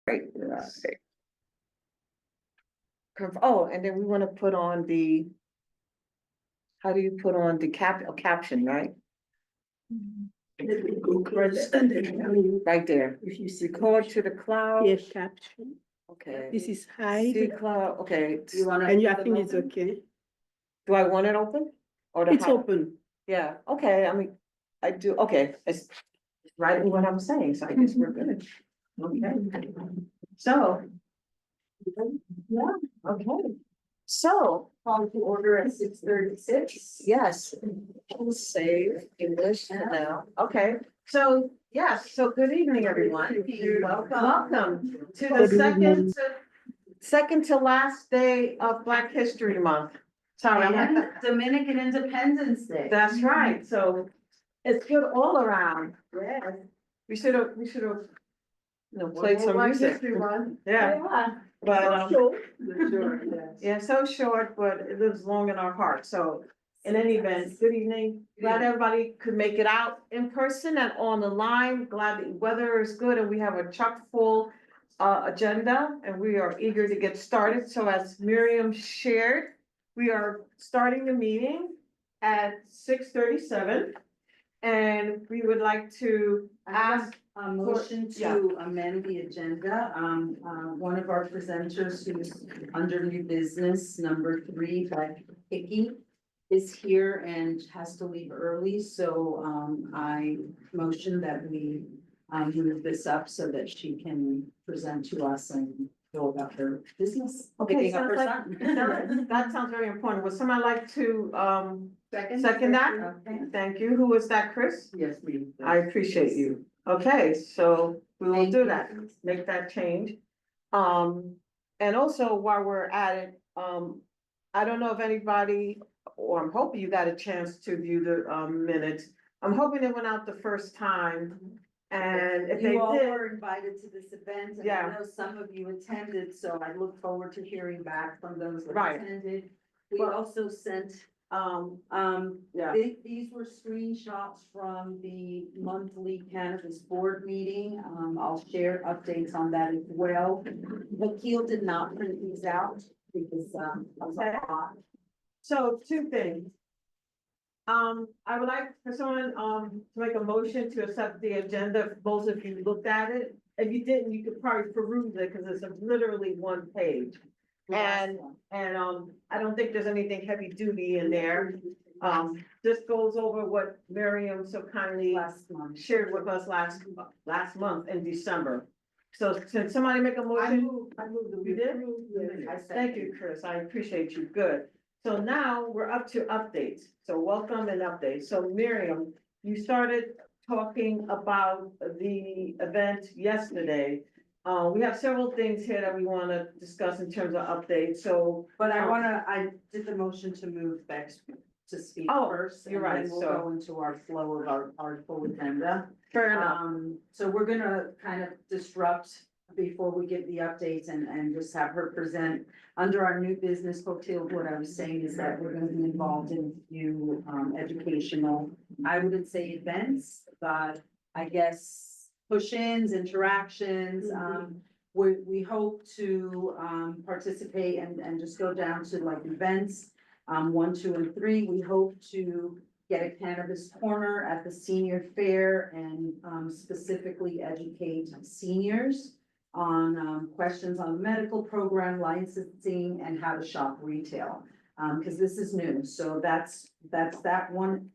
Right. Oh, and then we want to put on the. How do you put on the caption, right? Right there. If you see. Record to the cloud. Yes, caption. Okay. This is See hide, cloud, okay. and I think it's okay. Do I want it open? Or the It's how? open. Yeah, okay, I mean, I do, okay, it's right in what I'm saying, so I guess we're good. Okay. So. Yeah, okay. So, call to order at 6:36. Yes. Save English for now. Okay, so, yes, so good evening, everyone. Welcome to the Good evening. second to last day of Black History Month. Sorry, I'm And like, Dominican Independence Day. that's right, so it's good all around. Yes. We should have, played some music. Yeah, but, Sure, yes. yeah, so short, but it lives long in our hearts, so. In any event, good evening. Glad everybody could make it out in person and on the line. Glad the weather is good and we have a chock full agenda and we are eager to get started. So as Miriam shared, we are starting the meeting at 6:37. And we would like to ask. A motion to amend the agenda. One of our presenters who's under new business, number 3, Beck Hickey, is here and has to leave early, so I motion that we move this up so that she can present to us and go about her business. Okay, Picking up her son. That sounds very important. Would somebody like to Second? second that? Okay. Thank you. Who was that, Chris? Yes, we. I appreciate you. Okay, so we will Thank do you. that, make that change. And also while we're at it, I don't know if anybody, or I'm hoping you got a chance to view the minutes. I'm hoping it went out the first time. And if they You all did, were invited to this event, and Yeah. I know some of you attended, so I look forward to hearing back from those that Right. attended. We Well- also sent, yeah, these were screenshots from the monthly cannabis board meeting. I'll share updates on that as well. Vakil did not print these out because, I was Okay. hot. so two things. I would like for someone, to make a motion to accept the agenda, if both of you looked at it. If you didn't, you could probably peruse it, because it's literally one page. And, I don't think there's anything heavy duty in there. This goes over what Miriam so kindly Last month. shared with us last month in December. So can somebody make a motion? I moved You did? I Thank you, Chris. I appreciate you. Good. So now we're up to updates. So welcome and updates. So Miriam, you started talking about the event yesterday. We have several things here that we want to discuss in terms of updates. So, But I did the motion to move Beck to speak Oh, first. you're and right, then we'll so- go into our flow of our full agenda. fair enough. So we're gonna kind of disrupt before we give the updates and just have her present. Under our new business hotel, what I was saying is that we're gonna be involved in a few educational, I wouldn't say events, but I guess push-ins, interactions. We hope to participate and just go down to like events. 1, 2, and 3, we hope to get a cannabis corner at the senior fair and specifically educate seniors on questions on the medical program, licensing, and how to shop retail. Because this is new, so that's that one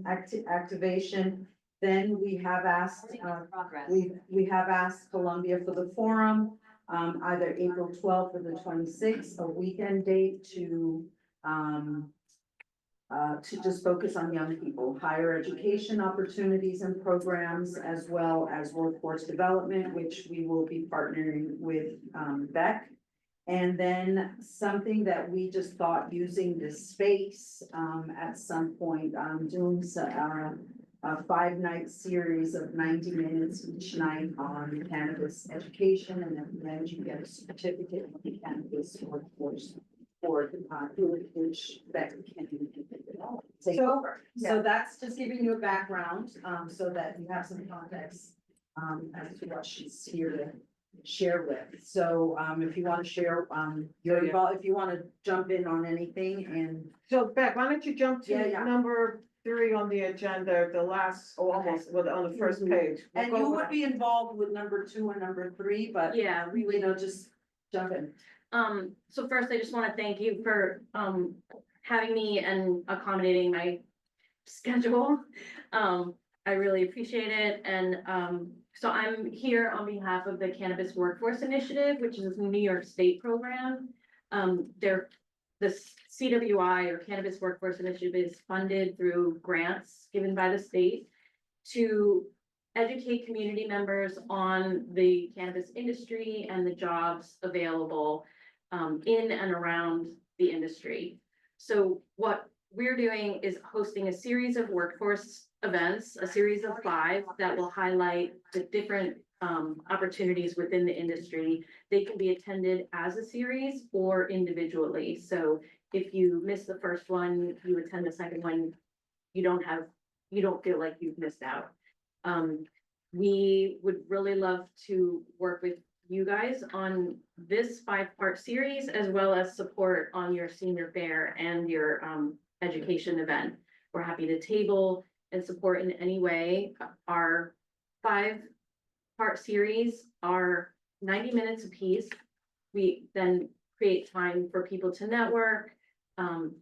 activation. Then we have asked, we have asked Columbia for the forum, either April 12th or the 26th, a weekend date to just focus on young people, higher education opportunities and programs, as well as workforce development, which we will be partnering with Beck. And then something that we just thought using this space at some point, doing a 5-night series of 90 minutes each night on cannabis education, and at the end you get a certificate of the cannabis workforce for the which that can take over. So that's just giving you a background, so that you have some context as to what she's here share with. So, if you want to share, you're involved, if you want to jump in on anything and. So Beck, why don't you jump Yeah, to yeah. number 3 on the agenda, the last, or almost, well, on the first page. We'll And go you over would that. be involved with number 2 and number 3, but. Yeah, we You would. know, just jump in. So first, I just want to thank you for, having me and accommodating my schedule. I really appreciate it. And, so I'm here on behalf of the Cannabis Workforce Initiative, which is a New York State program. The CWI, or Cannabis Workforce Initiative, is funded through grants given by the state to educate community members on the cannabis industry and the jobs available in and around the industry. So what we're doing is hosting a series of workforce events, a series of 5 that will highlight the different opportunities within the industry. They can be attended as a series or individually. So if you miss the first one, you attend the second one, you don't feel like you've missed out. We would really love to work with you guys on this 5-part series, as well as support on your senior fair and your education event. We're happy to table and support in any way. Our 5-part series are 90 minutes apiece. We then create time for people to network,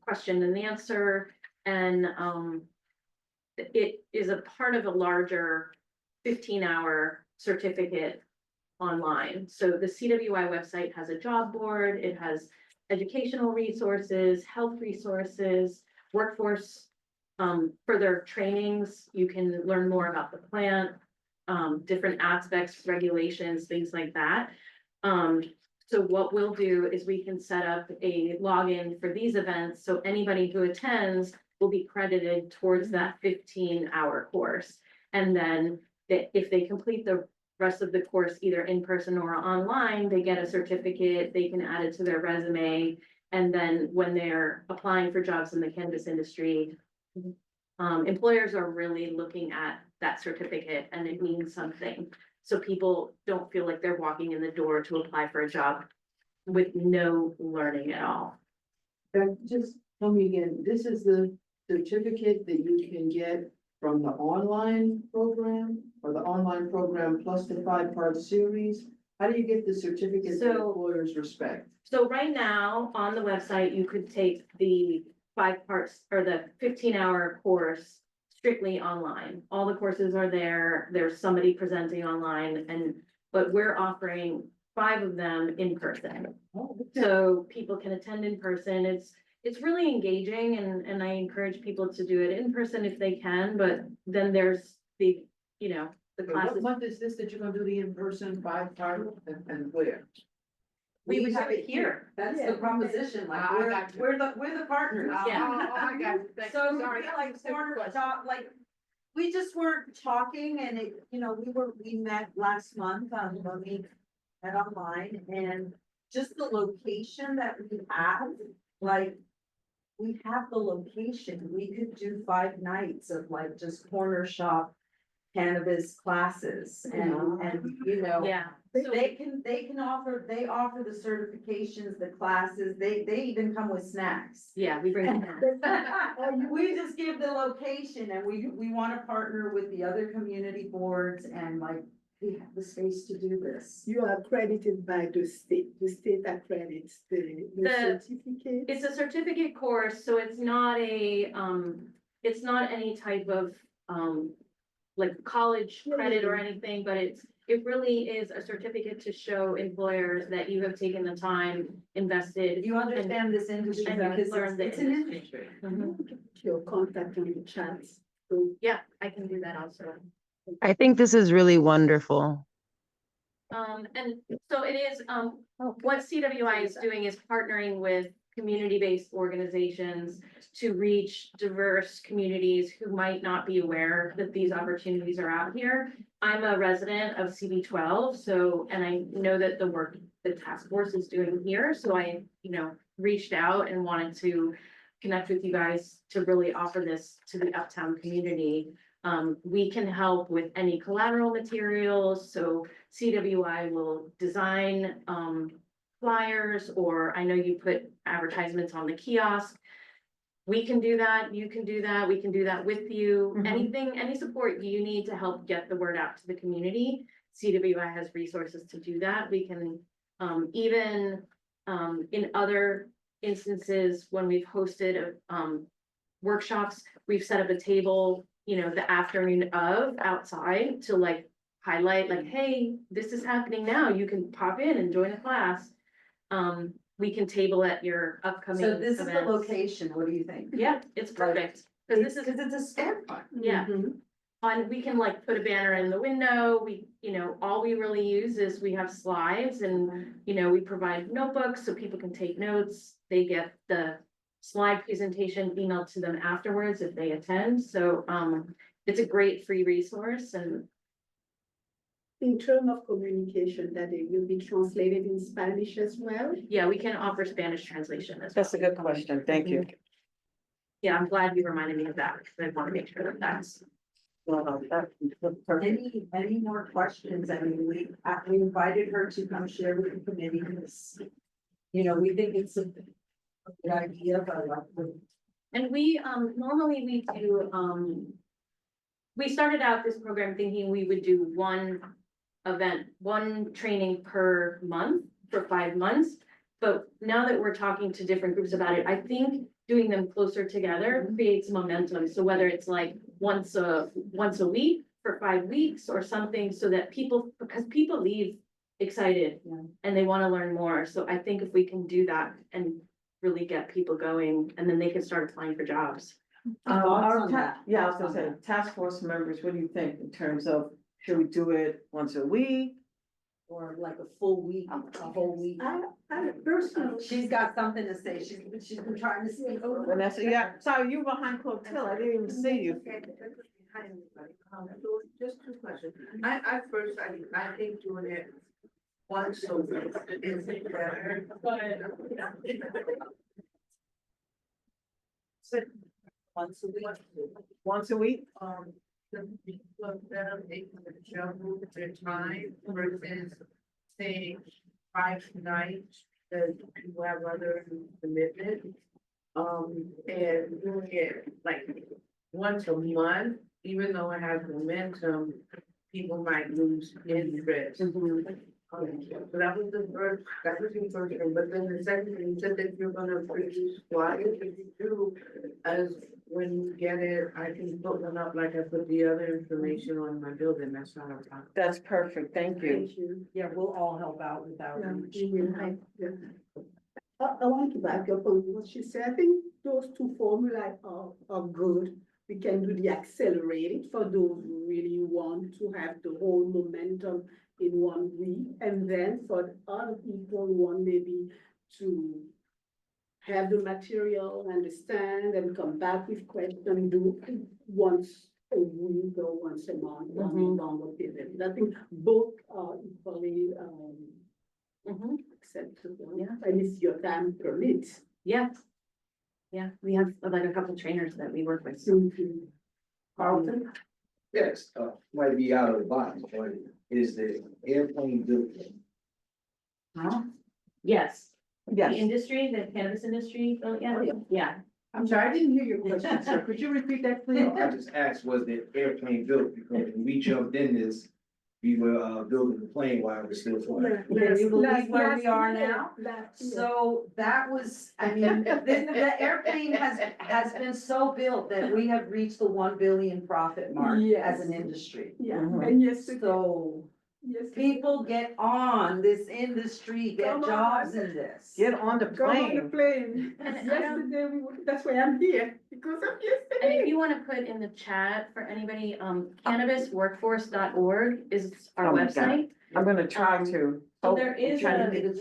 question and answer, and it is a part of a larger 15-hour certificate online. So the CWI website has a job board, it has educational resources, health resources, workforce, further trainings. You can learn more about the plant, different aspects, regulations, things like that. So what we'll do is we can set up a login for these events, so anybody who attends will be credited towards that 15-hour course. And then if they complete the rest of the course, either in person or online, they get a certificate, they can add it to their resume. And then when they're applying for jobs in the cannabis industry, employers are really looking at that certificate, and it means something. So people don't feel like they're walking in the door to apply for a job with no learning at all. Just tell me again, this is the certificate that you can get from the online program, or the online program plus the 5-part series? How do you get the certificate that So- employers respect? So right now, on the website, you could take the 5 parts or the 15-hour course strictly online. All the courses are there. There's somebody presenting online, but we're offering 5 of them in person. Oh, So people can attend in person. It's really engaging, and I encourage people to do it in person if they can, but then there's the What classes. month is this that you're gonna do the in-person 5-part and where? We would have it here. That's the proposition, like, I got you. we're the partners. Yeah. I got it. Thank you. So, Sorry. like, corner shop, like, we just weren't talking, and we met last month, when we met online, and just the location that we have, like, we have the location, we could do 5 nights of like just corner shop cannabis classes, and, Yeah. So- they offer the certifications, the classes, they even come with snacks. Yeah, we bring it. We just give the location, and we wanna partner with the other community boards, and like, we have the space to do this. You are accredited by the state accredits the certificate. It's a certificate course, so it's not it's not any type of, like college credit or anything, but it really is a certificate to show employers that you have taken the time, invested. You understand this industry, And because learn the it's an industry. industry. Mhm. Your contact on the chats. So Yeah, I can do that also. I think this is really wonderful. And so it is, what CWI is doing is partnering with community-based organizations to reach diverse communities who might not be aware that these opportunities are out here. I'm a resident of CB12, and I know that the work the task force is doing here, so I, reached out and wanted to connect with you guys to really offer this to the uptown community. We can help with any collateral materials, so CWI will design, flyers, or I know you put advertisements on the kiosk. We can do that, you can do that, we can do that with you, Mhm. anything, any support you need to help get the word out to the community. CWI has resources to do that, we can, even, in other instances, when we've hosted, workshops, we've set up a table, you know, the afternoon of outside to like highlight, like, hey, this is happening now, you can pop in and join a class. We can table at your upcoming So this is the events. location, what do you think? Yeah, it's perfect, cause this is, Cause it's a storefront. yeah, Mhm. and we can like put a banner in the window, we, you know, all we really use is we have slides and, you know, we provide notebooks so people can take notes. They get the slide presentation emailed to them afterwards if they attend, so, it's a great free resource and, In terms of communication, that it will be translated in Spanish as well. yeah, we can offer Spanish translation as well. That's a good question, thank you. Yeah, I'm glad you reminded me of that, because I want to make sure that that's. Any more questions? I mean, we invited her to come share with the committee, because, you know, we think it's a good idea, but And we, normally we do, we started out this program thinking we would do one event, one training per month for 5 months. But now that we're talking to different groups about it, I think doing them closer together creates momentum. So whether it's like once a week for 5 weeks or something, so that people, because people leave excited Yeah. and they want to learn more. So I think if we can do that and really get people going, and then they can start applying for jobs. Our on ta- that? Yeah, I was Thoughts gonna on say, task force members, what do you think in terms of, should we do it once a week? Or like a full week, a whole week. I personally. She's got something to say. She's been trying to speak. Vanessa, yeah, sorry, you were behind closed door, I didn't even see you. Hi, everybody. So just 2 questions. I think doing it once a week is better. Once a week. Once a week? The people that are making the jumble their time versus saying 5 nights, that people have other commitments. And doing it like once a month, even though it has momentum, people might lose interest. So that was the first thing, but then the second thing, you said that you're gonna produce flyers, if you do, as when you get it, I can put one up like I put the other information on my building, that's not a problem. That's perfect, thank you. Thank you. Yeah, we'll all help out with that. I want to back up on what she said. I think those 2 formulas are good. We can do the accelerated for those who really want to have the whole momentum in 1 week. And then for the other people who want maybe to have the material, understand, and come back with questions, do once a week or once a month, on a longer period. I think both are equally acceptable. Yeah. And if your time permits. Yeah. Yeah, we have like a couple trainers that we work with, so. Mhm. Carlton? Yes, might be out of the box, but is the airplane built? Yes, the Yes, industry, the cannabis industry, yeah. I'm sorry, I didn't hear your question, sir. Could you repeat that, please? I just asked, was the airplane built? Because when we jumped in this, we were building the plane while it was still flying. Can you believe where we Last are year, now? last year. So that was, I mean, the airplane has been so built that we have reached the 1 billion profit mark as an industry. Yeah, Mhm. and yes, So yes. people get on this industry, get Come on. jobs in this. get on the Go on the plane. plane. And- Yesterday, that's why I'm here, because of And if yesterday. you wanna put in the chat for anybody, cannabisworkforce.org is our Oh my God. website. I'm gonna try to. So there is trying to a,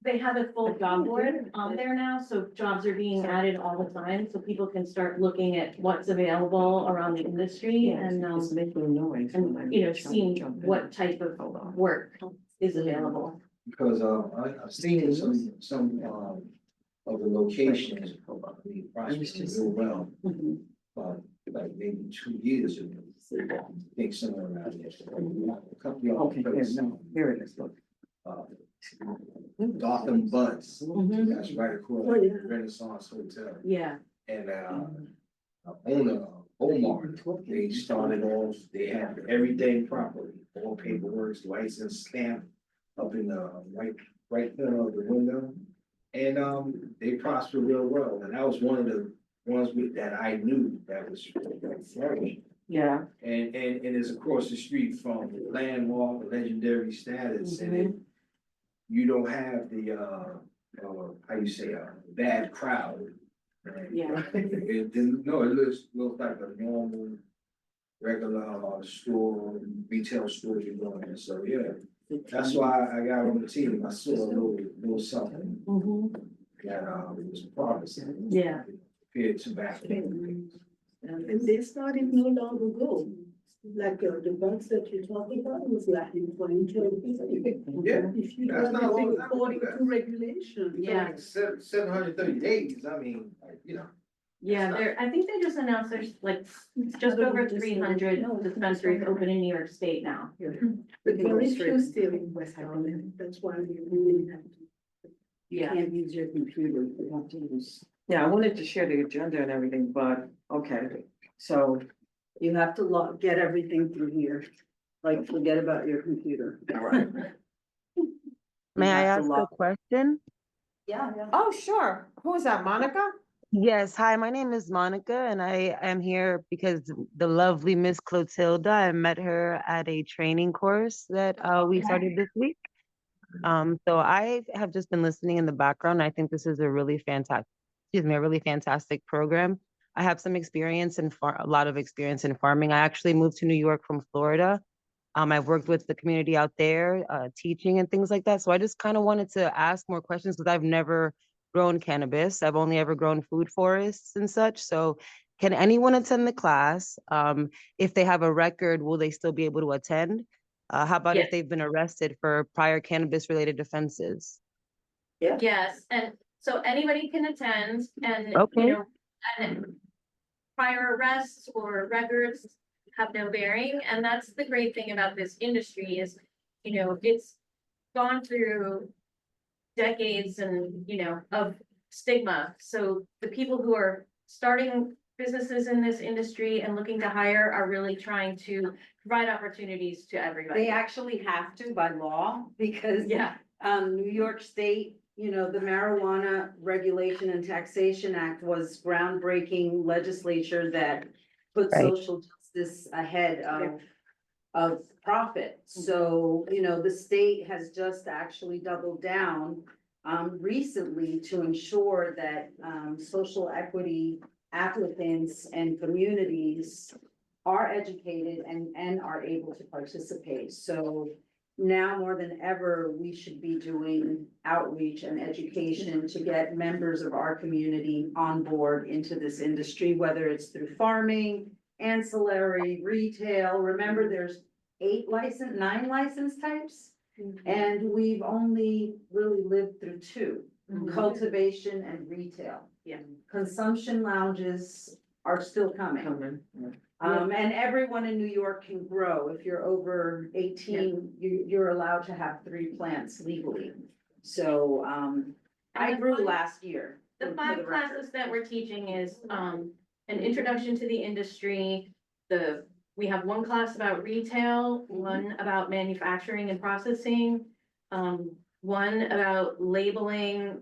they have a full job board on there now, so jobs are being added all the time, so people can start looking at what's available around the industry and, It's making noise. when I'm and, you know, trying to seeing jump in. what type of work is available. Because I've seen some of the locations, the prices real well. Mhm. like maybe 2 years ago. I think somewhere around there. A couple of Okay, places. here it is, look. Gotham Buds, Mhm. that's right across Oh, yeah. Renaissance Hotel. Yeah. And, owner, Omar, they started off, they had everything properly, all paperwork, license stamp up in the right corner of the window. And, they prospered real well, and that was one of the ones that I knew that was flourishing. Yeah. And it's across the street from landmark, legendary status, and it, you don't have the, how you say, bad crowd. Right? Yeah. No, it looks like a normal, regular, store, retail store you're going in, so, yeah. That's why I got on the team, I saw a little something that, was promising. Yeah. Compared to back. And they started no long ago. Like the bugs that you're talking about was like in 2020. Yeah. If you That's do not a long everything time according ago. to regulation. Yeah. 730 days, I mean, you know. Yeah, I think they just announced there's like just over 300 dispensaries open in New York State now. But very few still in West Carolina, that's why we really have to. Yeah. Can't use your computer, you have to use. Yeah, I wanted to share the agenda and everything, but, okay, so. You have to get everything through here, like forget about your computer. May I have ask to a log- question? Yeah. Oh, sure. Who is that, Monica? Yes, hi, my name is Monica and I am here because the lovely Miss Clotilda, I met her at a training course that we started this week. So I have just been listening in the background. I think this is a really fantastic program. I have some experience in a lot of experience in farming. I actually moved to New York from Florida. I've worked with the community out there, teaching and things like that. So I just kind of wanted to ask more questions because I've never grown cannabis. I've only ever grown food forests and such. So can anyone attend the class? If they have a record, will they still be able to attend? How about Yes. if they've been arrested for prior cannabis related offenses? Yes, and so anybody can attend and, Okay. and prior arrests or records have no bearing, and that's the great thing about this industry is, it's gone through decades and, of stigma. So the people who are starting businesses in this industry and looking to hire are really trying to provide opportunities to everybody. They actually have to by law, because Yeah, New York State, the Marijuana Regulation and Taxation Act was groundbreaking legislature that put Right. social justice ahead of profit. So, the state has just actually doubled down recently to ensure that social equity applicants and communities are educated and are able to participate. So now more than ever, we should be doing outreach and education to get members of our community on board into this industry, whether it's through farming, ancillary, retail. Remember, there's 9 license types, and we've only really lived through 2, cultivation and retail. Yeah. Consumption lounges are still coming. And everyone in New York can grow. If you're over 18, you're allowed to have 3 plants legally. So, I And the grew fun- last year. the for 5 record. classes that we're teaching is, an introduction to the industry. We have 1 class about retail, 1 about manufacturing and processing, 1 about labeling,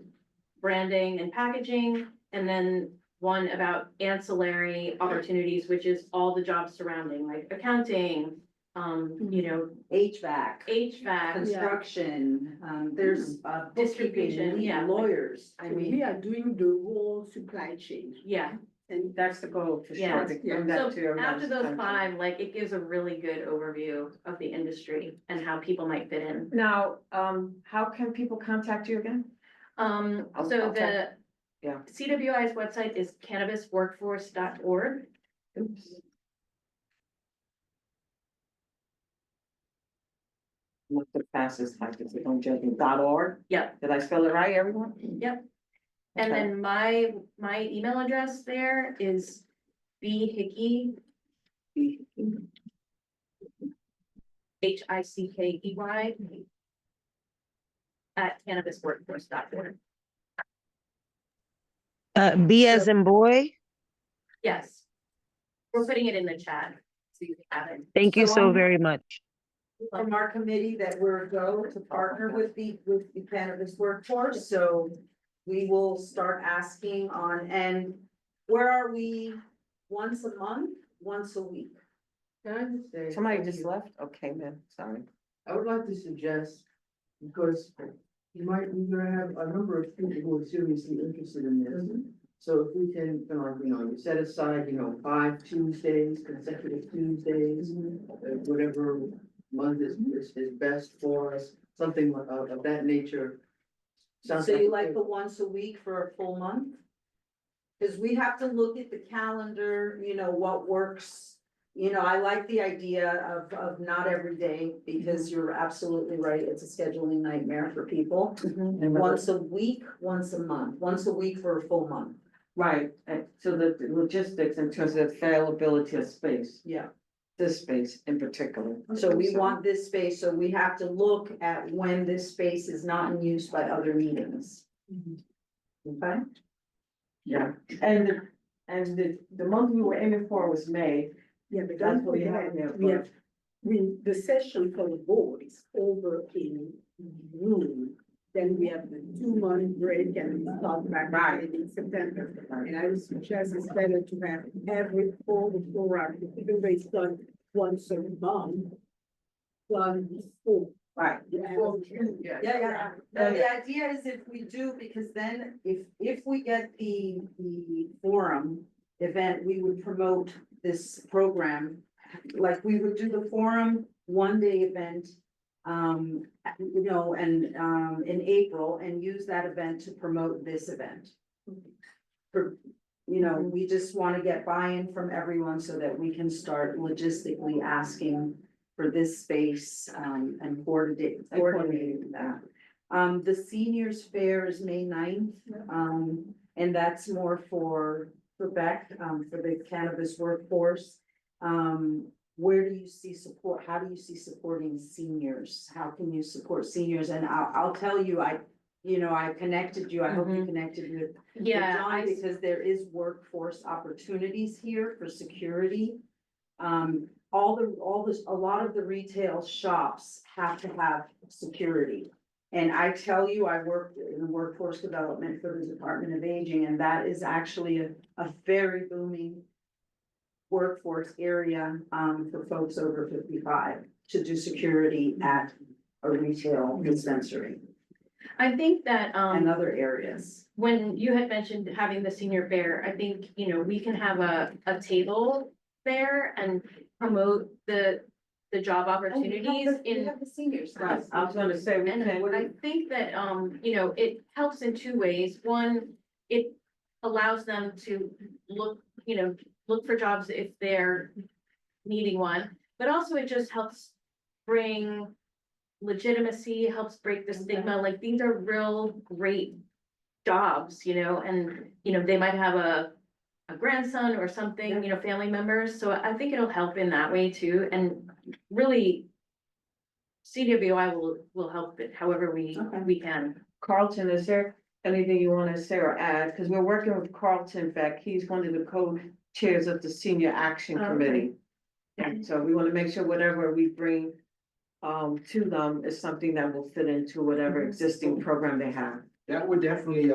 branding and packaging, and then 1 about ancillary opportunities, which is all the jobs surrounding, like accounting, HVAC, HVAC. construction, there's Distribution, bookkeeping, yeah. lawyers. I So we mean, are doing the whole supply chain. Yeah, And That's the goal, for Yeah. sure. to Yeah. bring that so to everyone's after those attention. 5, like, it gives a really good overview of the industry and how people might fit in. Now, how can people contact you again? I'll So try- the yeah. CWI's website is cannabisworkforce.org. Oops. Look the fastest type, if you don't judge me, .org. Yep. Did I spell it right, everyone? Yep. And Okay. then my email address there is B Hickey. HICKEY. At cannabisworkforce.org. B as in boy. Yes. We're putting it in the chat, so you can have it. Thank you So so I'm- very much. From our committee that we're go to partner with the cannabis workforce, so we will start asking on, and where are we? Once a month, once a week? Can I just say? Somebody just left? Okay, man, sorry. I would like to suggest, because you're gonna have a number of people who are seriously interested in this. So if we can, set aside, 5 Tuesdays, consecutive Tuesdays, whatever month is best for us, something of that nature. Sounds So you a like good- the once a week for a full month? Cause we have to look at the calendar, what works. I like the idea of not every day, because you're absolutely right, it's a scheduling nightmare for people. Once a week, once a month, once a week for a full month, Right, and so the logistics in terms of availability of space, yeah. this space in particular. So we want this space, so we have to look at when this space is not in use by other meetings. Okay? Yeah, and the month we were aiming for was May. Yeah, but That's don't what we have forget, there, we have, the session for the board is over in June. Then we have the 2 month break and we start back in September. And I would suggest it's better to have all the program, even though it's done once a month. Done before. Right. Yeah. No, the idea is if we do, because then if we get the forum event, we would promote this program. Like we would do the forum 1-day event, and in April, and use that event to promote this event. We just want to get buy-in from everyone so that we can start logistically asking for this space, and coordinating that. The seniors fair is May 9th, and that's more for Quebec, for the cannabis workforce. Where do you see support? How do you see supporting seniors? How can you support seniors? And I'll tell you, I connected you, I hope you connected with Yeah, John, because there is workforce opportunities here for security. A lot of the retail shops have to have security. And I tell you, I worked in workforce development for the Department of Aging, and that is actually a very booming workforce area, for folks over 55 to do security at a retail dispensary I think that, and other areas. when you had mentioned having the senior fair, I think, we can have a table there and promote the job opportunities in. The seniors. Right, I was gonna say, we And can, I think that, it helps in 2 ways. One, it allows them to look for jobs if they're needing one, but also it just helps bring legitimacy, helps break the stigma, like these are real great jobs, and, they might have a grandson or something, family members, so I think it'll help in that way too, and really CWI will help it however we can. Carlton, is there anything you wanna say or add? Cause we're working with Carlton Beck, he's one of the co-chairs of the Senior Action Okay. Committee. And so we wanna make sure whatever we bring to them is something that will fit into whatever existing program they have. That would definitely,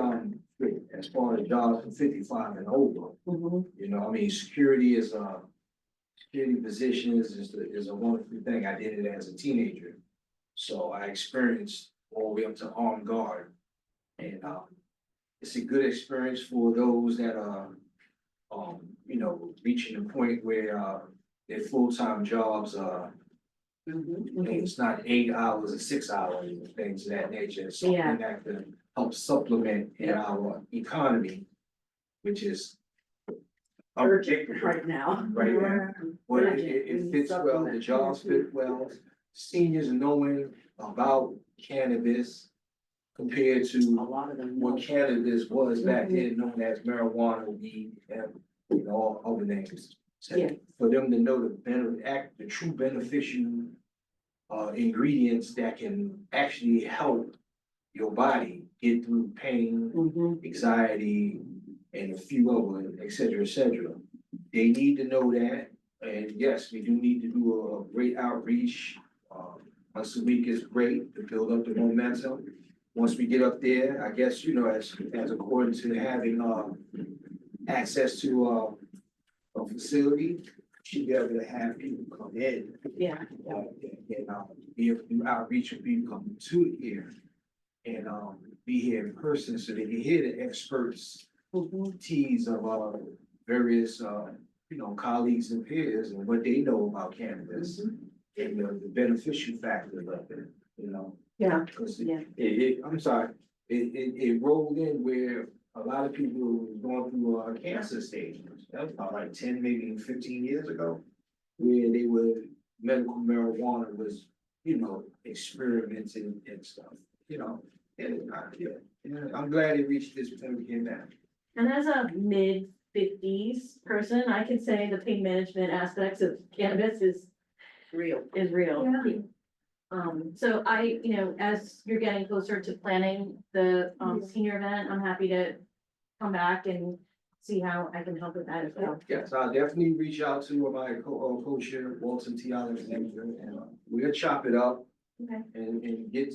fit as far as jobs for 55 and over. Security security positions is a wonderful thing. I did it as a teenager. So I experienced all the way up to armed guard. And, it's a good experience for those that are, reaching the point where, their full-time jobs are, it's not 8 hours or 6 hours, and things of that nature. It's Yeah. something that can help supplement in our economy, which is Urgent right now. right now. But Urgent. it fits well, the jobs fit well, seniors knowing about cannabis compared A to lot of them. what cannabis was back then, known as marijuana, weed, and all other names. So Yeah. for them to know the true beneficial ingredients that can actually help your body get through pain, Mhm. anxiety, and a few other, et cetera, et cetera. They need to know that, and yes, we do need to do a great outreach. Once a week is great to build up the momentum. Once we get up there, I guess, as according to having, access to, a facility, should be able to have people come in. Yeah. Be able to do outreach with people coming to here. And, be here in person so they can hear the experts Mhm. teas of various colleagues and peers and what they know about cannabis and the beneficial factors of it, Yeah. Cause Yeah. I'm sorry, it rolled in where a lot of people was going through cancer stages. That was about like 10, maybe 15 years ago, where they were medical marijuana was, experimenting and stuff, and I'm glad it reached this point here now. And as a mid-50s person, I can say the pain management aspects of cannabis is Real. real. Yeah. So as you're getting closer to planning the, senior event, I'm happy to come back and see how I can help with that as well. Yes, I'll definitely reach out to my co-chair, Walton T. Alexander, and we'll chop it up. Okay. And get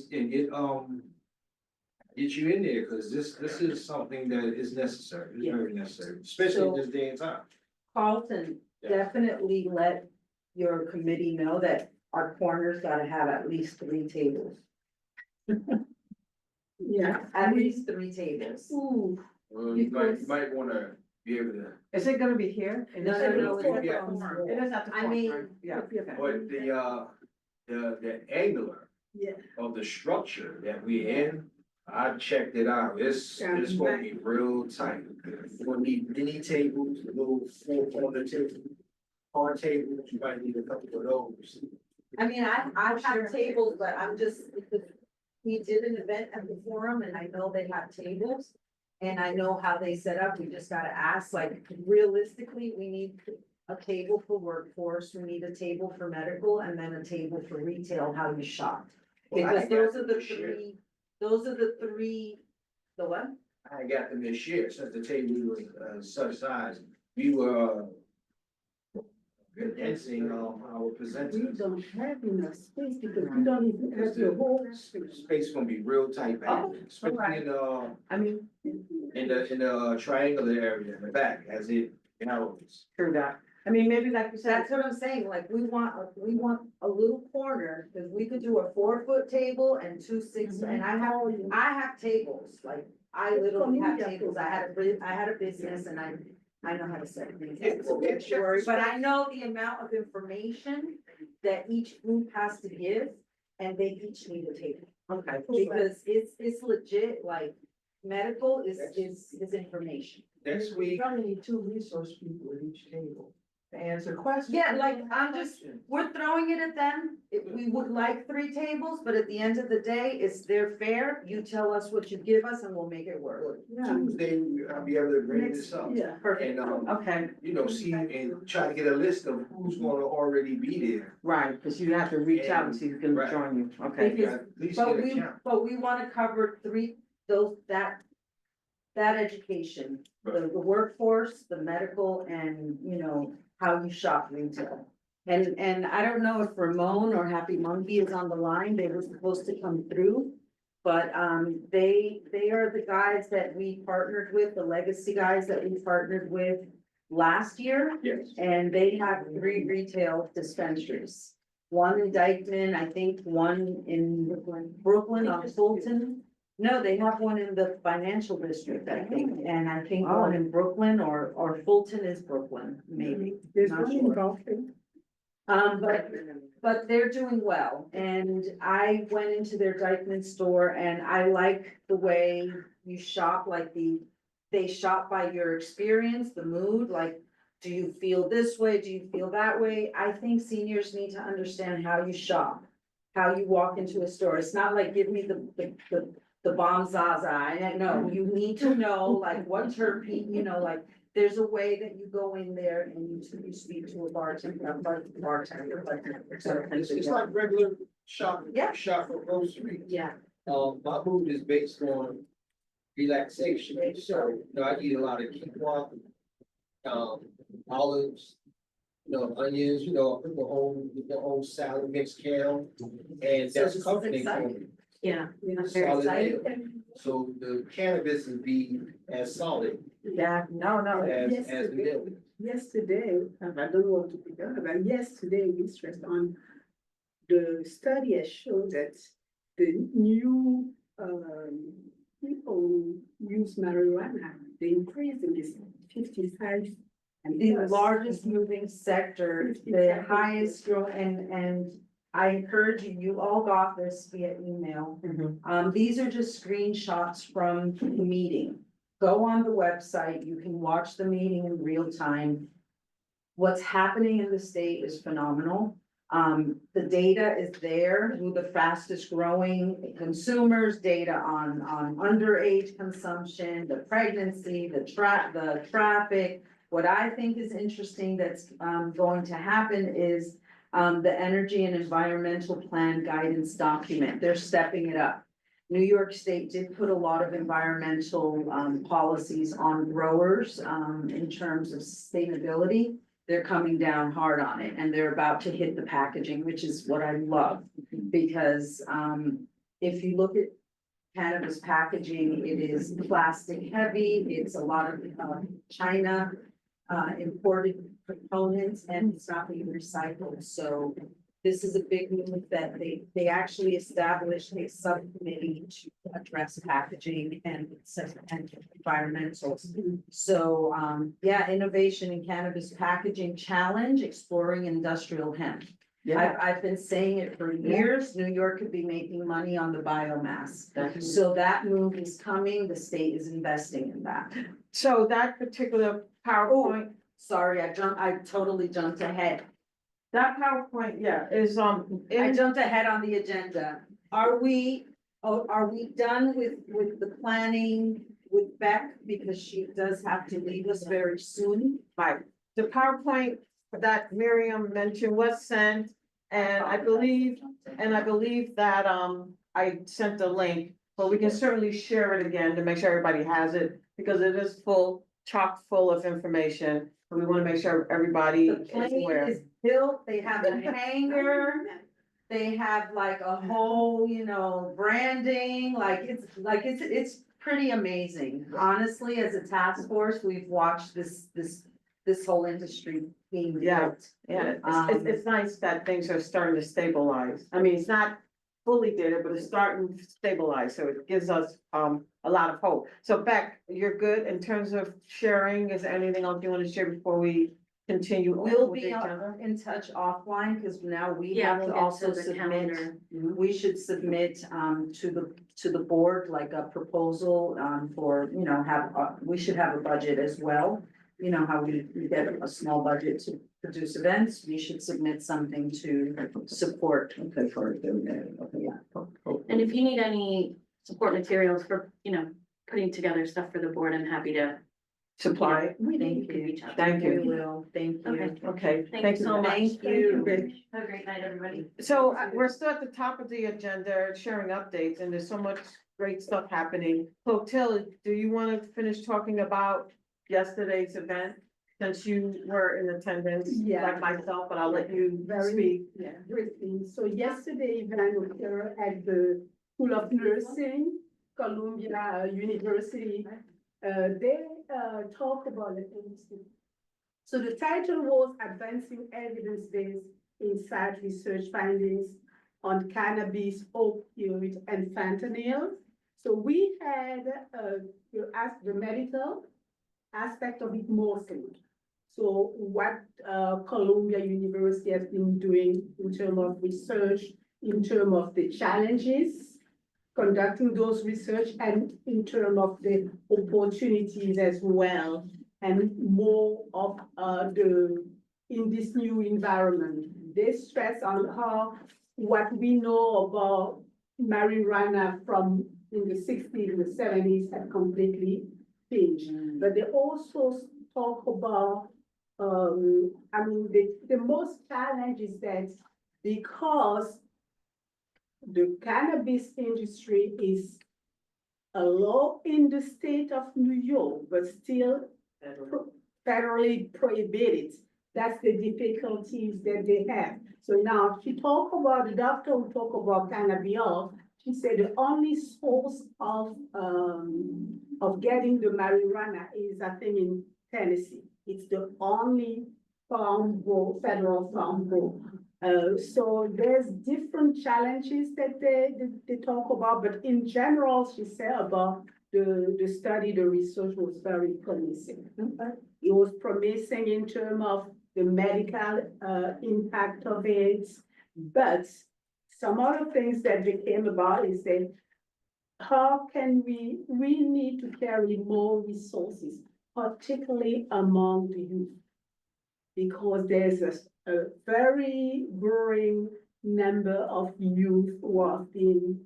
you in there, cause this is something that is necessary, it's very necessary, especially in this day and time. Carlton, Yeah. definitely let your committee know that our corner's gotta have at least 3 tables. Yeah. At least 3 tables. Ooh, Well, you might wanna be able to, Is it gonna be here? No, no, it's it's at at the the It is at the I farm, mean, right? Yeah. but the angular yeah. of the structure that we're in, I checked it out, it's gonna be real tight. You don't need many tables, little 4-corner table, hard tables, you might need a couple of those. I mean, I have tables, but I'm just, because we did an event at the forum and I know they have tables. And I know how they set up, we just gotta ask, like, realistically, we need a table for workforce, we need a table for medical, and then a table for retail, how you shop. Well, I Because got those are the this year. three, the what? I got them this year, since the table was such size, we were condensing our We presenters. don't have enough space because we don't even have the whole space. Space gonna be real tight back, there, especially I mean, in the triangular area in the back, as it narrows. true that. I mean, maybe like you said, That's what I'm saying, like, we want a little corner, because we could do a 4-foot table and 2 6, and I have tables, like, I literally have tables, I had a business and I know how to set things up. But I know the amount of information that each group has to give, and they each need a table. okay. Because it's legit, like, medical is information. Next We week, probably need 2 resource people at each table to answer questions. Yeah, like, we're throwing it at them, we would like 3 tables, but at the end of the day, it's their fare, you tell us what you give us and we'll make it work. Yeah. Tuesday, I'll be able to bring this up. Yeah. And, Okay, see and try to get a list of who's gonna already be there. right, because you have to reach out and see who can Right. join you, okay. Because- At least But get a count. we wanna cover 3, that education, the workforce, the medical, and, how you shop retail. And I don't know if Ramon or Happy Monkey is on the line, they were supposed to come through. But, they are the guys that we partnered with, the legacy guys that we partnered with last year. Yes. And they have 3 retail dispensaries. One in Dykeman, I think one in Brooklyn on Fulton. No, they have one in the financial district, I think, and I think one in Brooklyn or Fulton is Brooklyn, maybe. There's Not one in sure. Boston. But they're doing well, and I went into their Dykeman store and I like the way you shop, like they shop by your experience, the mood, like, do you feel this way, do you feel that way? I think seniors need to understand how you shop, how you walk into a store, it's not like, give me the bomb zaza, I know, you need to know, like, what terpene, like, there's a way that you go in there and you speak to a bartender, It's like regular shopping, Yeah. shop for groceries. Yeah. My mood is based on relaxation, so, you know, I eat a lot of quinoa, olives, you know, onions, you know, the whole salad mix kale, and So that's this is comforting for exciting. me. Yeah. Very Solid exciting. meal. So the cannabis would be as solid Yeah, no, as the meal. Yesterday, I don't want to pick up, but yesterday we stressed on the study has shown that the new, people who use marijuana, the increase in is 55. And the plus. largest moving sector, the highest grow, and I encourage you, you all got this via email. These are just screenshots from the meeting. Go on the website, you can watch the meeting in real time. What's happening in the state is phenomenal. The data is there, who the fastest growing consumers, data on underage consumption, the pregnancy, the traffic. What I think is interesting that's, going to happen is, the energy and environmental plan guidance document, they're stepping it up. New York State did put a lot of environmental, policies on growers, in terms of sustainability. They're coming down hard on it and they're about to hit the packaging, which is what I love. Because, if you look at cannabis packaging, it is plastic heavy, it's a lot of, China, imported components and it's not being recycled, so this is a big move that they actually established a subcommittee to address packaging and environmentals. So, yeah, innovation in cannabis packaging challenge, exploring industrial hemp. I've been saying it for years, New York could be making money on the biomass. So that move is coming, the state is investing in that. So that particular PowerPoint, Sorry, I totally jumped ahead. that PowerPoint, yeah, is, I in, jumped ahead on the agenda. Are we done with the planning with Beck? Because she does have to leave us very soon. right, the PowerPoint that Miriam mentioned was sent. And I believe that, I sent the link, but we can certainly share it again to make sure everybody has it, because it is chock full of information. And we want to make sure everybody The is plane aware. is built, they have a hangar, they have like a whole, branding, it's pretty amazing. Honestly, as a task force, we've watched this whole industry being Yeah. built. Yeah, it's nice that things are starting to stabilize. I mean, it's not fully did but it's starting to stabilize, so it gives us, a lot of hope. So Beck, you're good in terms of sharing. Is there anything else you want to share before we continue? We'll with be the agenda? in touch offline, because now we Yeah, have we'll to get to also the submit. calendar. We should submit, to the board, like a proposal, for, we should have a budget as well. You know how we get a small budget to produce events, we should submit something to support. Okay, for it, okay. And if you need any support materials for, putting together stuff for the board, I'm happy to. Supply. You Thank can you. reach out. Thank We you. will, thank Okay. you. Okay, Thank you so much. Thank you. Have a great night, everybody. So we're still at the top of the agenda, sharing updates, and there's so much great stuff happening. So Till, do you want to finish talking about yesterday's event? Since you were in attendance, Yeah. like myself, but I'll let you Very- speak. Yeah, great thing. So yesterday, event was here at the School of Nursing, Columbia University. They talked about it. So the title was Advancing Evidence-Based Insight Research Findings on Cannabis, Opioid, and Fentanyl. So we had, you asked the medical aspect of it mostly. So what Columbia University has been doing in terms of research, in terms of the challenges, conducting those research, and in terms of the opportunities as well, and more of in this new environment. They stress on how what we know about marijuana from in the 60s and the 70s had completely changed. But they also talk about, I mean, the most challenge is that because the cannabis industry is a law in the state of New York, but still federally prohibited. That's the difficulties that they have. So now she talk about, the doctor who talk about cannabidiol, she said the only source of getting the marijuana is, I think, in Tennessee. It's the only federal farm grow. So there's different challenges that they talk about, but in general, she said about the study, the research was very promising. It was promising in terms of the medical impact of it, but some other things that became about is that how can we need to carry more resources, particularly among the youth, because there's a very growing number of youth who have been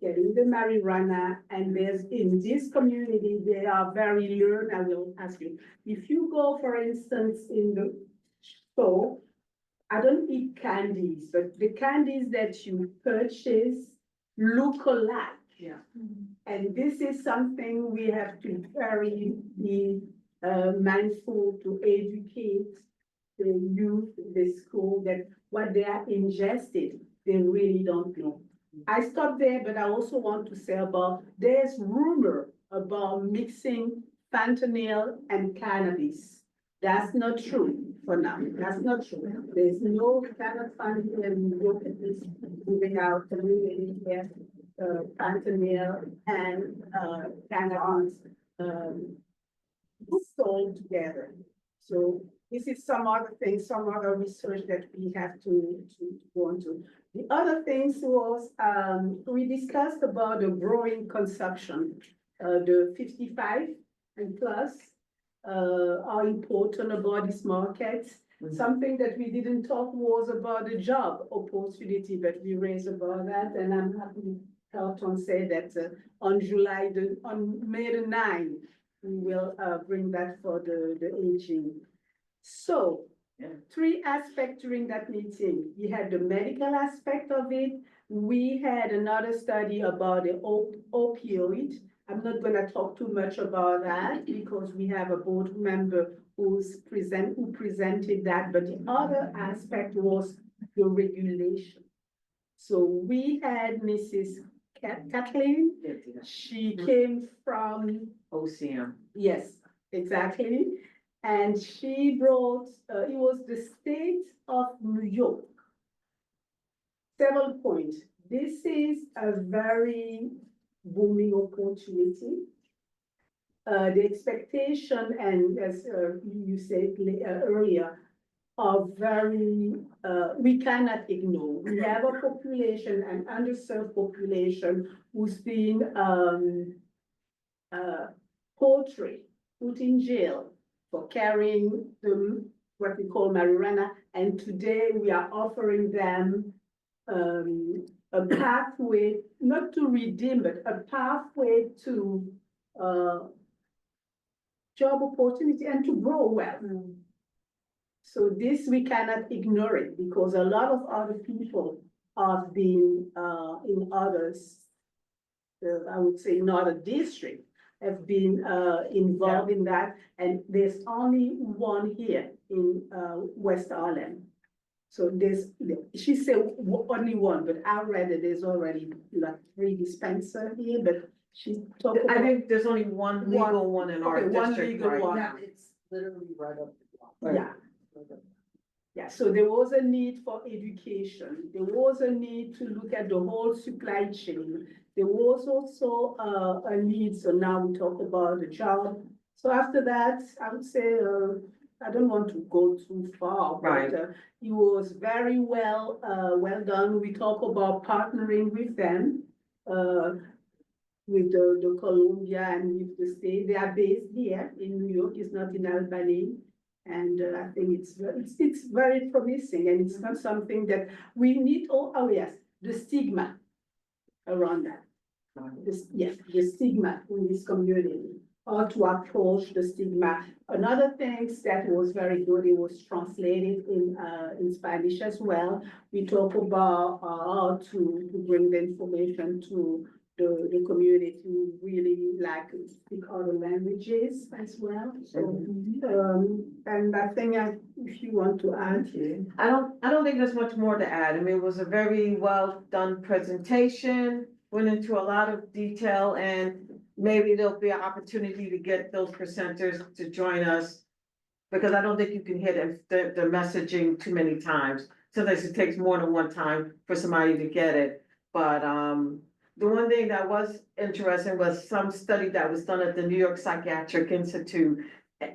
getting the marijuana, and there's in this community, they are very learned. I will ask you, if you go, for instance, in the store, I don't eat candies, but the candies that you purchase look alike. Yeah. And this is something we have to very be mindful to educate the youth, the school, that what they are ingested, they really don't know. I stop there, but I also want to say about, there's rumor about mixing fentanyl and cannabis. That's not true for now. That's not true. There's no kind of fentanyl in New York, at least moving out community here, fentanyl and cannabis sold together. So this is some other things, some other research that we have to go into. The other things was, we discussed about the growing consumption, the 55 and plus, are important about this market. Something that we didn't talk was about the job opportunity, but we raised about that, and I'm happy Carlton said that on May the 9th, we will bring that for the aging. So, three aspects during that meeting. We had the medical aspect of it. We had another study about the opioid. I'm not gonna talk too much about that because we have a board member who presented that, but the other aspect was the regulation. So we had Mrs. Kathleen. She came from OCM. Yes, exactly. And she brought, it was the state of New York. Several points. This is a very booming opportunity. The expectation, and as you said earlier, are very, we cannot ignore. We have a population, an underserved population who's been portrayed, put in jail for carrying what we call marijuana, and today we are offering them a pathway, not to redeem, but a pathway to job opportunity and to grow well. So this, we cannot ignore it, because a lot of other people have been in others, I would say in other districts, have been involved in that, and there's only one here in West Harlem. So she said only one, but I read that there's already like 3 dispensers here, but she talked about. I think there's only one legal one in our Okay, one district legal right one. now. It's literally right up the block. Yeah. Yeah, so there was a need for education. There was a need to look at the whole supply chain. There was also a need, so now we talk about the job. So after that, I would say, I don't want to go too far, Right. but it was very well done. We talk about partnering with them, with the Columbia and with the state. They are based here in New York, it's not in Albany. And I think it's very promising, and it's not something that we need. Oh yes, the stigma around that. Yes, the stigma in this community how to approach the stigma. Another thing that was very good, it was translated in Spanish as well. We talk about how to bring the information to the community who really like to speak other languages as well. So, and I think if you want to add here. I don't think there's much more to add. I mean, it was a very well done presentation, went into a lot of detail, and maybe there'll be an opportunity to get those presenters to join us. Because I don't think you can hit the messaging too many times. Sometimes it takes more than one time for somebody to get it. But, the one thing that was interesting was some study that was done at the New York Psychiatric Institute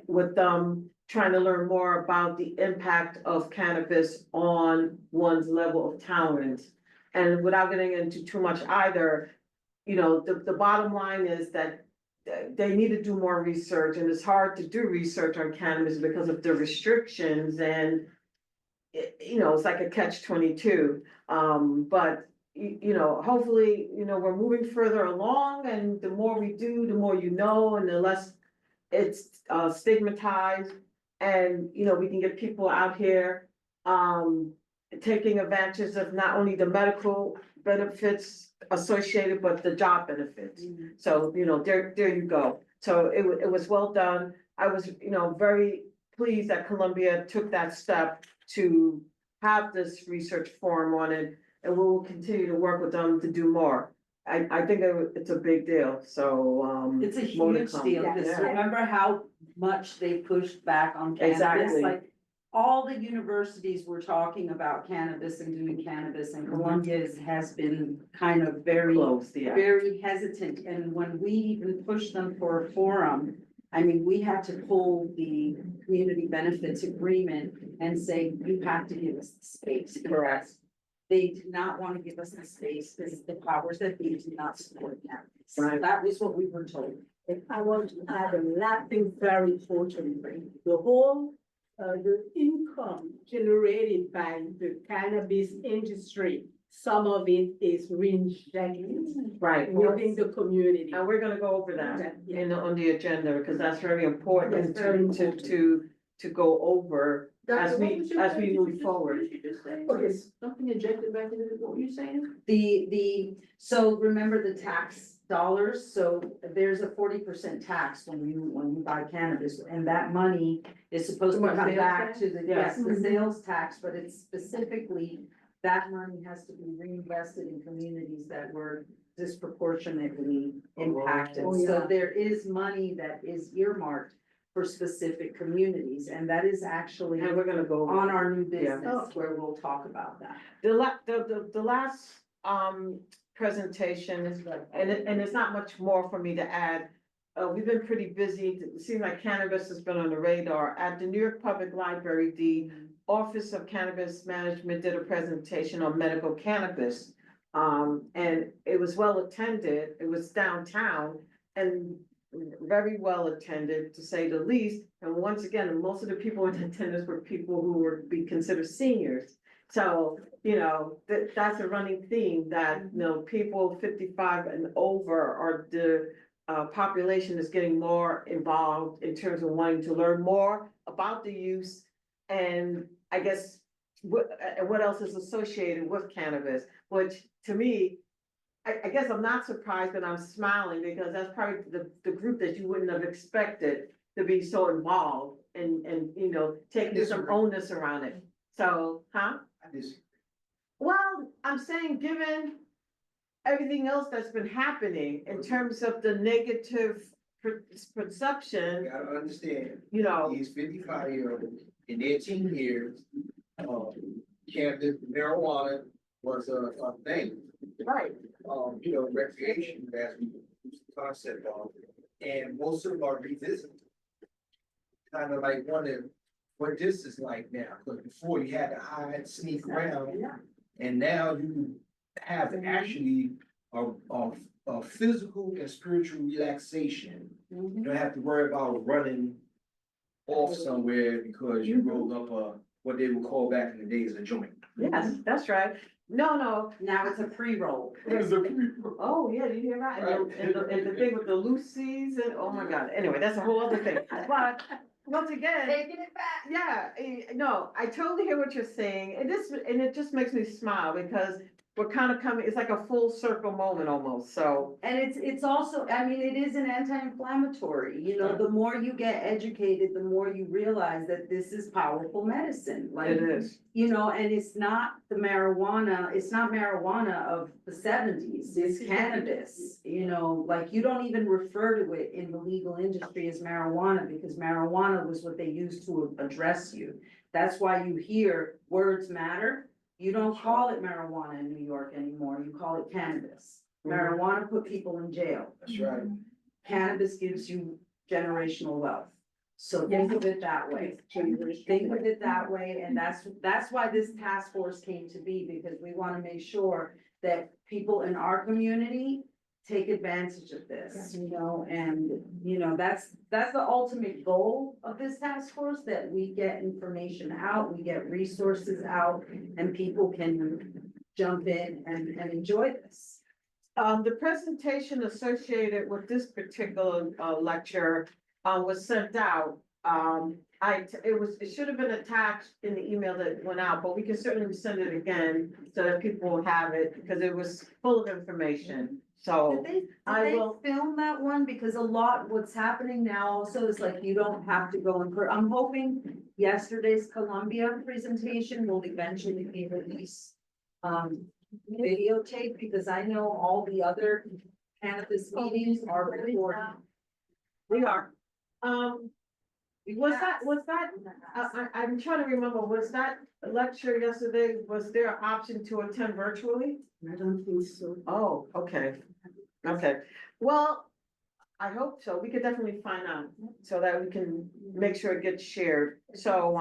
with trying to learn more about the impact of cannabis on one's level of tolerance. And without getting into too much either, you know, the bottom line is that they need to do more research, and it's hard to do research on cannabis because of the restrictions, and you know, it's like a catch-22. But you know, hopefully, you know, we're moving further along, and the more we do, the more you know, and the less it's stigmatized. And, you know, we can get people out here, taking advantage of not only the medical benefits associated, but the job benefits. So, you know, there you go. So it was well done. I was, you know, very pleased that Columbia took that step to have this research forum on it. And we will continue to work with them to do more. I think it's a big deal, so, It's a more to huge come. deal, because Yeah. remember how much they pushed back on cannabis? Exactly. Like, all the universities were talking about cannabis and doing cannabis, and Columbia has been kind of very, Close, yeah. very hesitant. And when we even pushed them for a forum, I mean, we had to pull the community benefits agreement and say, you have to give us the space. Correct. They did not want to give us the space because the powers that be do not support cannabis. Right. That was what we were told. If I want to add a last thing very important, the whole, the income generated by the cannabis industry, some of it is reinjected Right. within the community. And we're gonna go over that on the agenda, because that's very important That's very to go over as Doctor, what we, was your as we question? move What forward. did you just say? Okay. Something injected back into it, what were you saying? So remember the tax dollars, so there's a 40% tax when you buy cannabis, and that money is supposed to What, come sales back tax? to the, Yes. yes, the sales tax, but it's specifically, that money has to be reinvested in communities that were disproportionately impacted. Oh, yeah. So there is money that is earmarked for specific communities, and that is actually And we're gonna go over. on our new Yeah. business, where we'll talk about that. The last, presentation is, and it's not much more for me to add. We've been pretty busy. It seems like cannabis has been on the radar. At the New York Public Library, the Office of Cannabis Management did a presentation on medical cannabis. And it was well attended. It was downtown and very well attended, to say the least. And once again, most of the people in attendance were people who would be considered seniors. So, you know, that's a running theme, that, you know, people 55 and over are the population is getting more involved in terms of wanting to learn more about the use. And I guess what else is associated with cannabis, which to me, I guess I'm not surprised, but I'm smiling, because that's probably the group that you wouldn't have expected to be so involved and, you know, taking some onus around it. So, huh? I disagree. Well, I'm saying, given everything else that's been happening in terms of the negative perception, You gotta understand, you know, these 55-year-olds in their teen years, cannabis, marijuana was a thing. right, You know, recreation, as we use the concept of, and most of them are revisiting. Kind of like wondering what this is like now, because before you had to hide, sneak around, and now you have actually a physical and spiritual relaxation. You don't have to worry about running off somewhere because you rolled up what they would call back in the days a joint. yes, that's right. No, Now it's a pre-roll. oh, yeah, you hear that? And the thing with the Lucy's season, oh my God, anyway, that's a whole other thing, but once again. Taking it back. Yeah, no, I totally hear what you're saying, and it just makes me smile, because we're kind of coming, it's like a full circle moment almost, so. And it's also, I mean, it is an anti-inflammatory, you know, the more you get educated, the more you realize that this is powerful medicine, like. It is. You know, and it's not marijuana of the seventies, it's cannabis, you know, like you don't even refer to it in the legal industry as marijuana, because marijuana was what they used to address you. That's why you hear words matter. You don't call it marijuana in New York anymore, you call it cannabis. Marijuana put people in jail. That's right. Cannabis gives you generational wealth. So think of it that way. Think of it that way, and that's why this task force came to be, because we wanna make sure that people in our community take advantage of this, you know, and, you know, that's the ultimate goal of this task force, that we get information out, we get resources out, and people can jump in and enjoy this. The presentation associated with this particular, lecture, was sent out. It should have been attached in the email that went out, but we can certainly send it again so that people will have it, because it was full of information, so. Did I they will- film that one? Because what's happening now also is like, you don't have to go I'm hoping yesterday's Columbia presentation will eventually be released. Videotape, because I know all the other cannabis meetings are recorded. We are. I'm trying to remember, was that lecture yesterday, was there an option to attend virtually? I don't think so. Oh, okay, okay, well, I hope so, we could definitely find out, so that we can make sure it gets shared, so,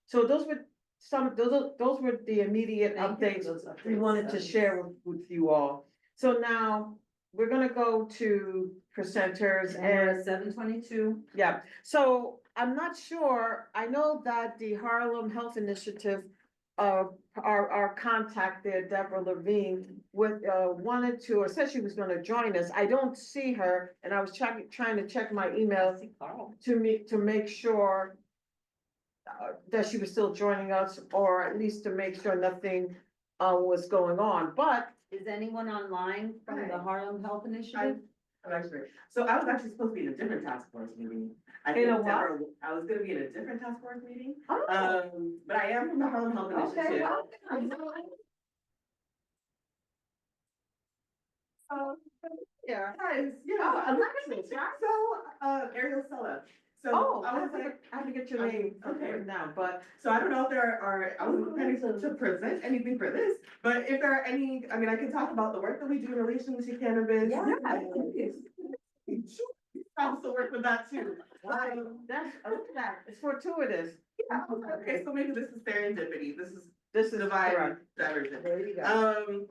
so those were those were the immediate updates we wanted to share with you all. So now, we're gonna go to presenters And we're and, at 7:22. yeah, so I'm not sure, I know that the Harlem Health Initiative, our contact there, Deborah Levine, wanted to, or said she was gonna join us. I don't see her, and I was trying to check my email to make sure that she was still joining us, or at least to make sure nothing, was going on, but. Is anyone online from the Harlem Health Initiative? I'm actually, so I was actually supposed to be in a different task force meeting. I In think a what? Deborah- I was gonna be in a different task force meeting, Oh, but I am from the Harlem Health okay, Initiative. yeah. Guys, yeah, Oh, Alexis, right? So, Ariel Sella. So Oh, I was like, I have to get your name Okay. written down, but. so I don't know if there are, I wasn't planning to present anything for this, but if there are any, I mean, I can talk about the work that we do in relation to cannabis. Yeah. I also work with that too. That's, it's fortuitous. Okay, so maybe this is serendipity. This is Divine correct. diversion. There you go.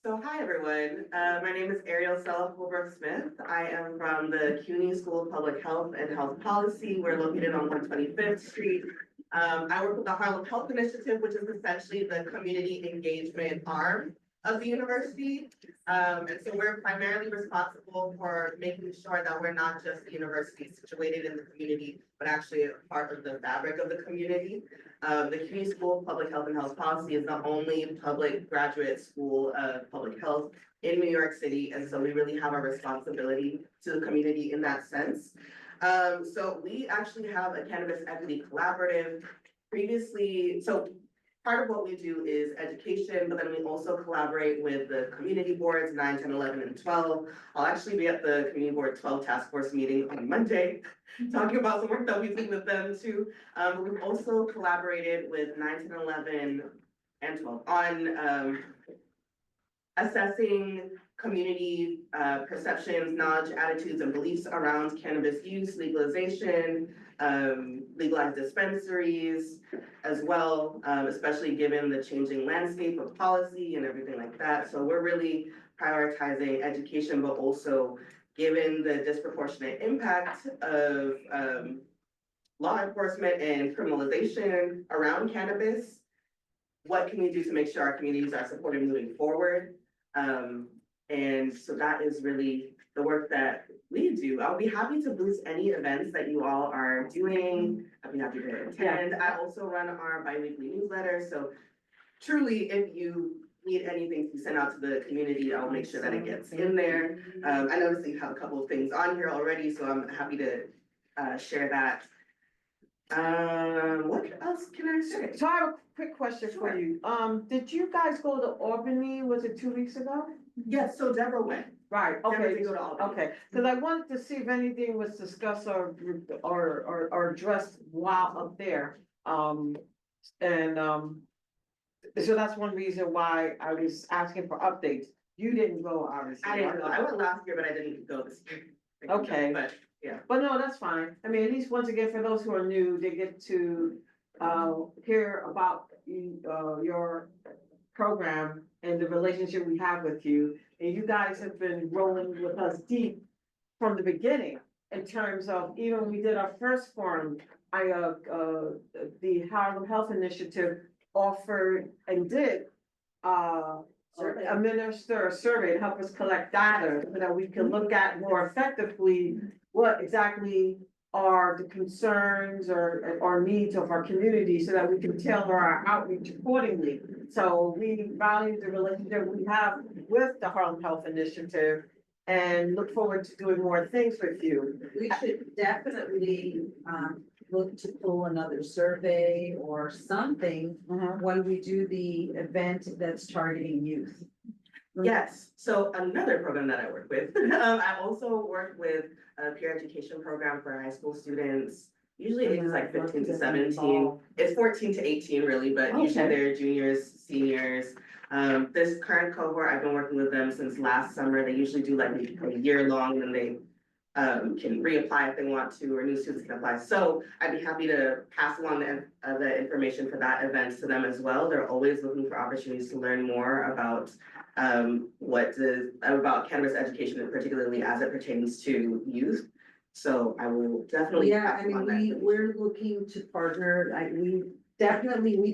So hi everyone, my name is Ariel Sella Holbrook Smith. I am from the CUNY School of Public Health and Health Policy. We're located on 125th Street. I work with the Harlem Health Initiative, which is essentially the community engagement arm of the university. And so we're primarily responsible for making sure that we're not just the university situated in the community, but actually a part of the fabric of the community. The CUNY School of Public Health and Health Policy is the only public graduate school of public health in New York City, and so we really have a responsibility to the community in that sense. So we actually have a cannabis equity collaborative. Previously, so part of what we do is education, but then we also collaborate with the community boards 9, 10, 11, and 12. I'll actually be at the community board 12 task force meeting on Monday, talking about some work that we've done with them too. We've also collaborated with 9, 10, 11, and 12 on assessing community perceptions, knowledge, attitudes, and beliefs around cannabis use, legalization, legalized dispensaries as well, especially given the changing landscape of policy and everything like that. So we're really prioritizing education, but also given the disproportionate impact of law enforcement and criminalization around cannabis, what can we do to make sure our communities are supported moving forward? And so that is really the work that We do. I'll be happy to boost any events that you all are doing. I'll be happy to attend. I also run our bi-weekly newsletter, so truly, if you need anything to send out to the community, I'll make sure that it gets in there. I noticed you have a couple of things on here already, so I'm happy to share that. What else can I say? So I have a quick question for Sure. you. Did you guys go to Albany, was it 2 weeks ago? Yes, so Deborah went. Right, Deborah okay, did go to Albany. okay, cause I wanted to see if anything was discussed or addressed while up there. And, so that's one reason why I was asking for updates. You didn't go, obviously. I didn't go. I went last year, but I didn't go this year. Okay. But yeah. But no, that's fine. I mean, at least once again, for those who are new, they get to hear about your program and the relationship we have with you. And you guys have been rolling with us deep from the beginning in terms of, even when we did our first forum, the Harlem Health Initiative offered and did administer a survey to help us collect data so that we can look at more effectively what exactly are the concerns or needs of our community so that we can tailor our outreach accordingly. So we value the relationship we have with the Harlem Health Initiative and look forward to doing more things with you. We should definitely, look to pull another survey or something when we do the event that's targeting youth. Yes, so another program that I work with, I also work with a peer education program for high school students. Usually ages like 15 to 17, it's 14 to 18 really, but usually Okay. they're juniors, seniors. This current cohort, I've been working with them since last summer. They usually do like a year long, and they can reapply if they want to, or new students can apply. So I'd be happy to pass along the information for that event to them as well. They're always looking for opportunities to learn more about about cannabis education, and particularly as it pertains to youth. So I will definitely. Yeah, pass I mean, along that we're looking to partner, we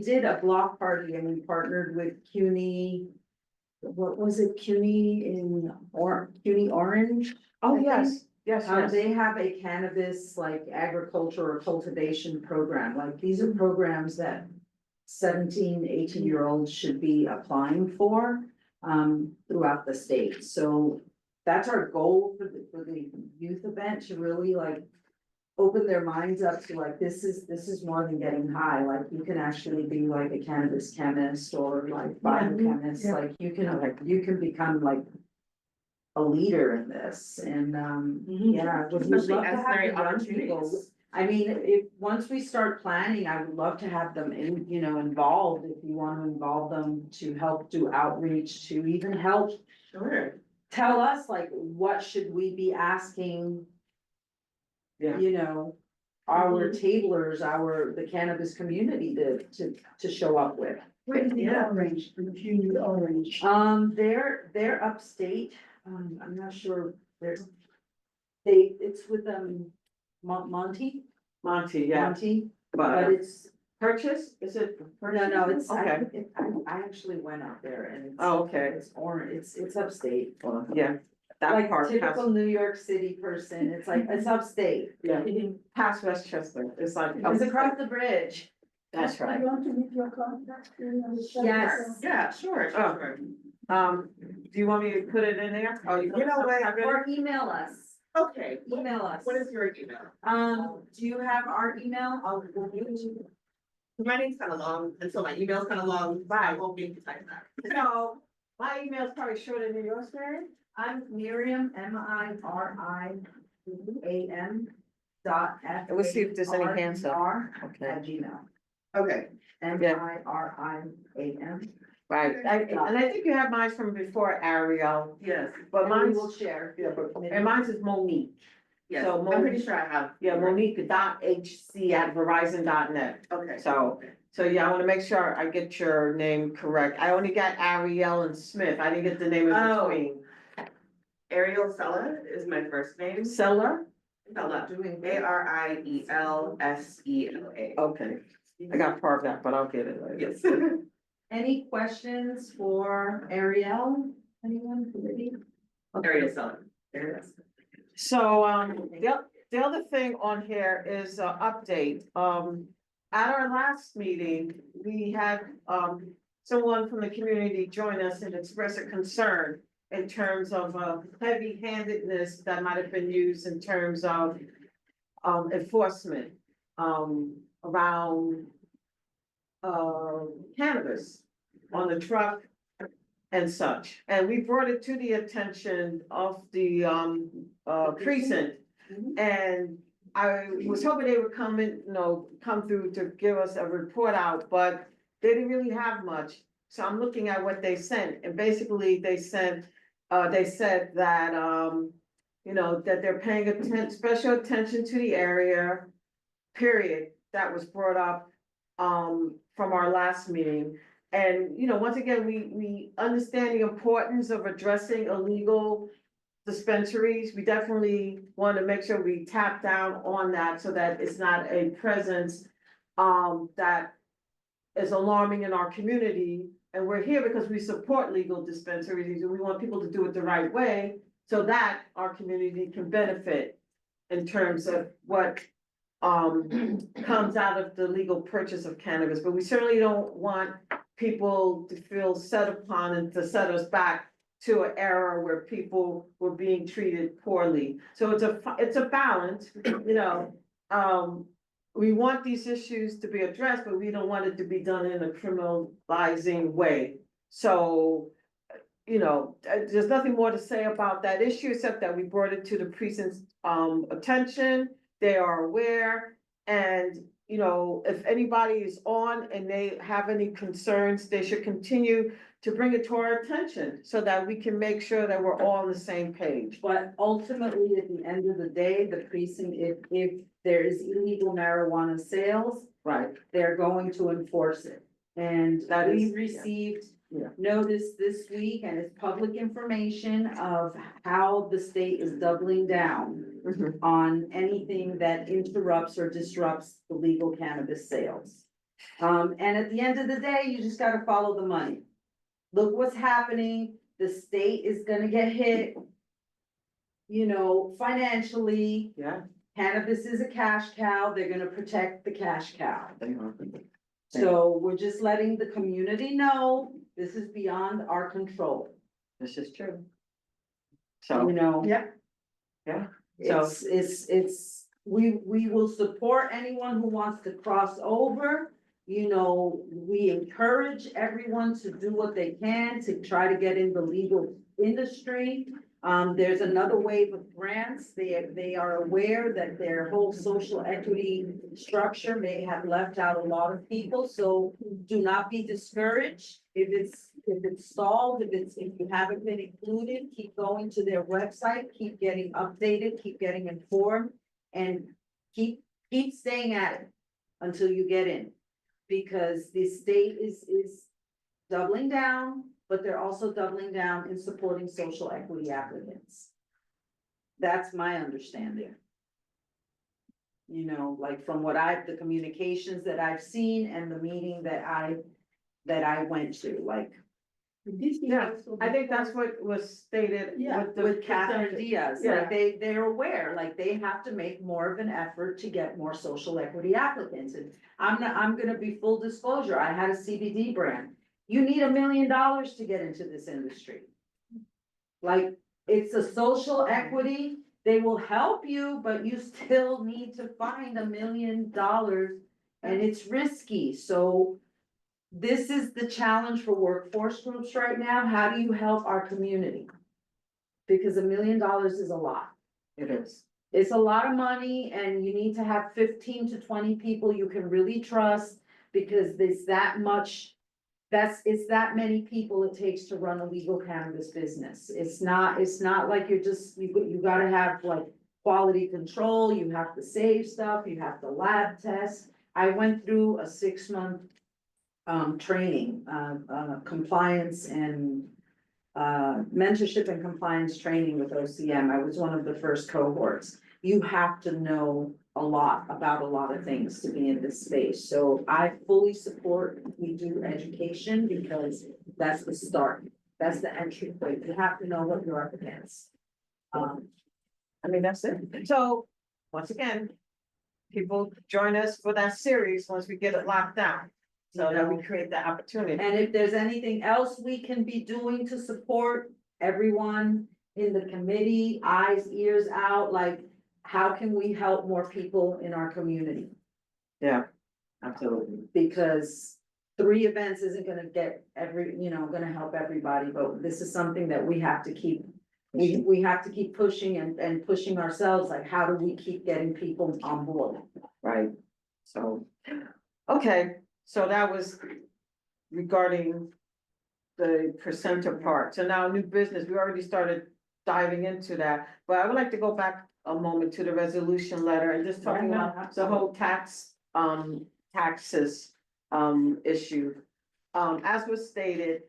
did a block party and we partnered with CUNY. What was it, CUNY CUNY Orange? Oh, I yes, yes. They have a cannabis like agriculture or cultivation program, like these are programs that 17, 18-year-olds should be applying for throughout the state. So that's our goal for the youth event, to really like open their minds up to like, this is more than getting high, like you can actually be like a cannabis chemist or like biochemist, like you can become like a leader in this, and yeah, we'd love Especially to have the necessary young people. opportunities. I mean, once we start planning, I would love to have them involved, if you want to involve them to help do outreach, to even help Sure. tell us like, what should we be asking? Yeah. Our tablers, the cannabis community to show up with. Where's the Yeah. orange, the CUNY Orange? They're upstate, I'm not sure, it's with Monty, Monty, yeah, but but it's, purchase, is it? no, it's, Okay, I actually went out there and it's. Oh, okay. It's orange, it's upstate. Yeah, that Like part typical past, New York City person, it's like, it's upstate. yeah, past Westchester, it's like. It's across the bridge. That's right. You want to leave your contact? Yes. Yeah, sure, Oh. sure. Do you want me to put it in there? Oh, You know what? Or email us, Okay. email us. What is your email? Do you have our email? We'll give it to you. My name's kind of long, and so my email's kind of long, so I won't be able to type that. No, my email's probably shorter than yours, Mary. I'm Miriam, MIRIAM .F. Let's see if there's any hands up. Okay. At Gmail. Okay. MIRIAM. Right, and I think you have mine from before, Ariel, Yes, but And we mine's, will share. yeah, but, and mine's is Monique. yes, So I'm pretty sure I have. Yeah, Monique.hc@verizon.net. Okay. So yeah, I wanna make sure I get your name correct. I only got Ariel and Smith. I didn't get the name in Oh. between. Ariel Sella is my first name. Seller? Sella, ARIELSELA. Okay, I got part of that, but I'll get it later. Yes. Any questions for Ariel? Anyone? Anybody? Ariel Sella. So, the other thing on here is update. At our last meeting, we had, someone from the community join us and express a concern in terms of, heavy-handedness that might have been used in terms of, enforcement, around, cannabis on the truck and such. And we brought it to the attention of the precinct. And I was hoping they would come in, come through to give us a report out, but they didn't really have much. So I'm looking at what they sent, and basically they said that, that they're paying special attention to the area, period, that was brought up, from our last meeting. And, once again, we understand the importance of addressing illegal dispensaries. We definitely want to make sure we tap down on that so that it's not a presence that is alarming in our community. And we're here because we support legal dispensaries and we want people to do it the right way so that our community can benefit in terms of what comes out of the legal purchase of cannabis. But we certainly don't want people to feel set upon and to set us back to an era where people were being treated poorly. So it's a balance, we want these issues to be addressed, but we don't want it to be done in a criminalizing way. So, there's nothing more to say about that issue, except that we brought it to the precinct's attention. They are aware, and, if anybody is on and they have any concerns, they should continue to bring it to our attention so that we can make sure that we're all on the same page. But ultimately, at the end of the day, the precinct, if there is illegal marijuana sales, Right. they're going to enforce it. And That is- we received Yeah. notice this week, and it's public information of how the state is doubling down Mhm. on anything that interrupts or disrupts the legal cannabis sales. And at the end of the day, you just gotta follow the money. Look what's happening, the state is gonna get hit, financially. Yeah. Cannabis is a cash cow, they're gonna protect the cash cow. So we're just letting the community know, this is beyond our control, This is true. Yeah. Yeah. We will support anyone who wants to cross over. We encourage everyone to do what they can to try to get in the legal industry. There's another wave of grants. They are aware that their whole social equity structure may have left out a lot of people, so do not be discouraged. If it's stalled, if you haven't been included, keep going to their website, keep getting updated, keep getting informed, and keep staying at it until you get in. Because the state is doubling down, but they're also doubling down in supporting social equity applicants. That's my understanding. Like from the communications that I've seen and the meeting that I went to, like. Yeah, I think that's what was stated With Catherine Diaz, Yeah. like they're aware, like they have to make more of an effort to get more social equity applicants. And I'm gonna be full disclosure, I had a CBD brand. You need $1 million to get into this industry. Like, it's a social equity, they will help you, but you still need to find $1 million and it's risky, so. This is the challenge for workforce groups right now. How do you help our community? Because $1 million is a lot. It is. It's a lot of money and you need to have 15 to 20 people you can really trust because there's that much. It's that many people it takes to run a legal cannabis business. It's not like you gotta have like quality control, you have to save stuff, you have to lab test. I went through a 6-month training, compliance and mentorship and compliance training with OCM. I was one of the first cohorts. You have to know a lot about a lot of things to be in this space. So I fully support we do education because that's the start. That's the entry point. You have to know what you're up against. I mean, that's it. So, once again, people join us for that series once we get it locked down. So that we create that opportunity. And if there's anything else we can be doing to support everyone in the committee, eyes, ears out, like, how can we help more people in our community? Yeah, absolutely. Because 3 events isn't gonna get gonna help everybody, but this is something that we have to keep. We have to keep pushing and pushing ourselves, like, how do we keep getting people on board? Right, so, okay, so that was regarding the presenter part. So now new business, we already started diving into that, but I would like to go back a moment to the resolution letter and just talking Yeah, about the whole taxes, issue. As was stated,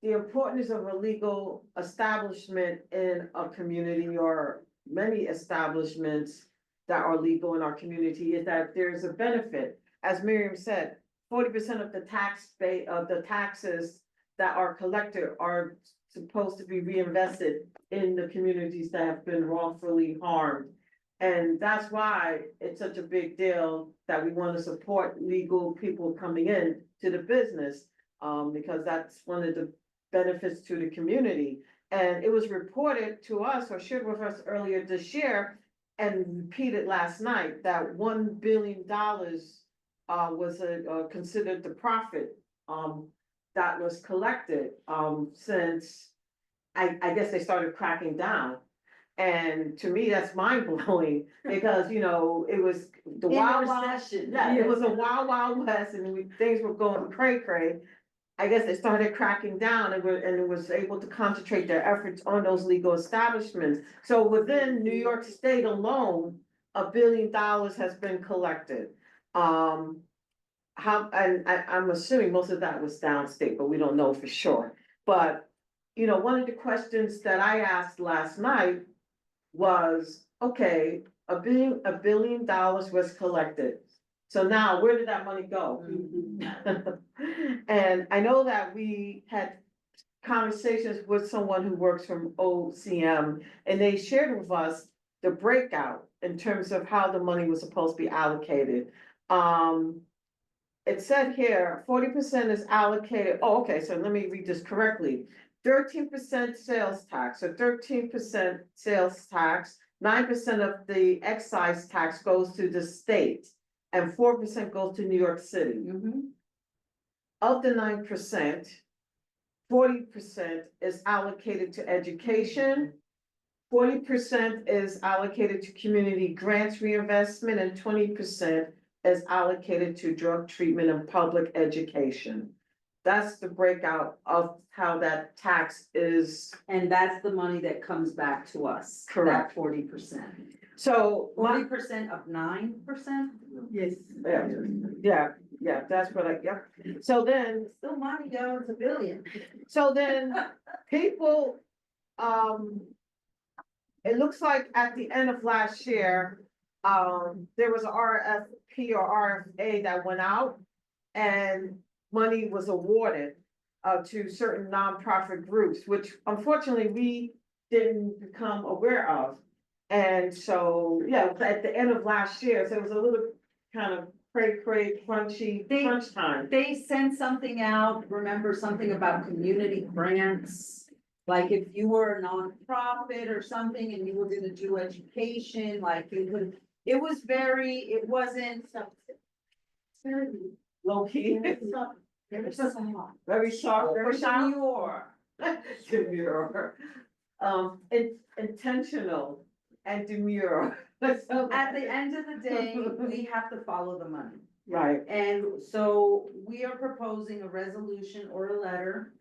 the importance of a legal establishment in a community or many establishments that are legal in our community is that there's a benefit. As Miriam said, 40% of the taxes that are collected are supposed to be reinvested in the communities that have been wrongfully harmed. And that's why it's such a big deal that we want to support legal people coming in to the business. Because that's one of the benefits to the community. And it was reported to us or shared with us earlier this year and repeated last night that $1 billion was considered the profit that was collected since I guess they started cracking down. And to me, that's mind blowing because, it was the wild, yeah, it was a wild west and things were going cray. I guess they started cracking down and it was able to concentrate their efforts on those legal establishments. So within New York State alone, $1 billion has been collected. I'm assuming most of that was downstate, but we don't know for sure. But, one of the questions that I asked last night was, okay, $1 billion was collected. So now where did that money go? And I know that we had conversations with someone who works from OCM and they shared with us the breakout in terms of how the money was supposed to be allocated. It said here, 40% is allocated. Oh, okay, so let me read this correctly. 13% sales tax, so 13% sales tax, 9% of the excise tax goes to the state and 4% goes to New York City. Of the 9%, 40% is allocated to education, 40% is allocated to community grants reinvestment, and 20% is allocated to drug treatment and public education. That's the breakout of how that tax is. And that's the money that comes back to us. Correct. 40%. So 40% of 9%? Yes. Yeah, that's what yeah. So then, Still money, yo, it's $1 billion. so then people, it looks like at the end of last year, there was a RFP or RFA that went out and money was awarded to certain nonprofit groups, which unfortunately we didn't become aware of. And so, yeah, at the end of last year, so it was a little kind of crunch time. They sent something out, remember something about community grants? Like if you were a nonprofit or something and you were gonna do education, like it wasn't. Low key. Very soft. Very soft, very soft. Demure. Demure. Intentional and demure. At the end of the day, we have to follow the money. Right, And so we are proposing a resolution or a letter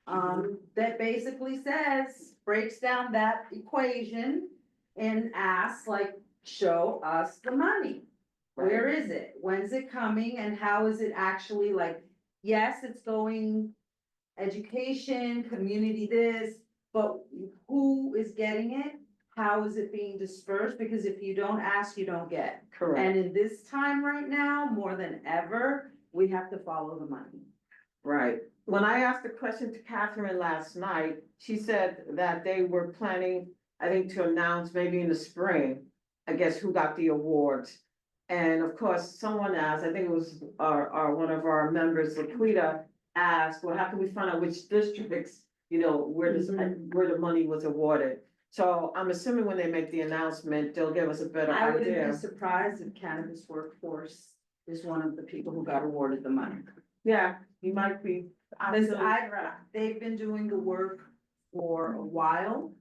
that basically says, breaks down that equation and asks, like, show us the money. Where is it? When's it coming? And how is it actually, like, yes, it's going education, community this, but who is getting it? How is it being dispersed? Because if you don't ask, you don't get. correct. And in this time right now, more than ever, we have to follow the money. Right. When I asked the question to Catherine last night, she said that they were planning I think to announce maybe in the spring, I guess who got the awards. And of course, someone asked, I think it was one of our members, Laquita, asked, well, how can we find out which districts, where the money was awarded? So I'm assuming when they make the announcement, they'll give us a better I wouldn't idea. be surprised if Cannabis Workforce is one of the people who got awarded the money. Yeah, you might be. Because they've been doing the work for a while.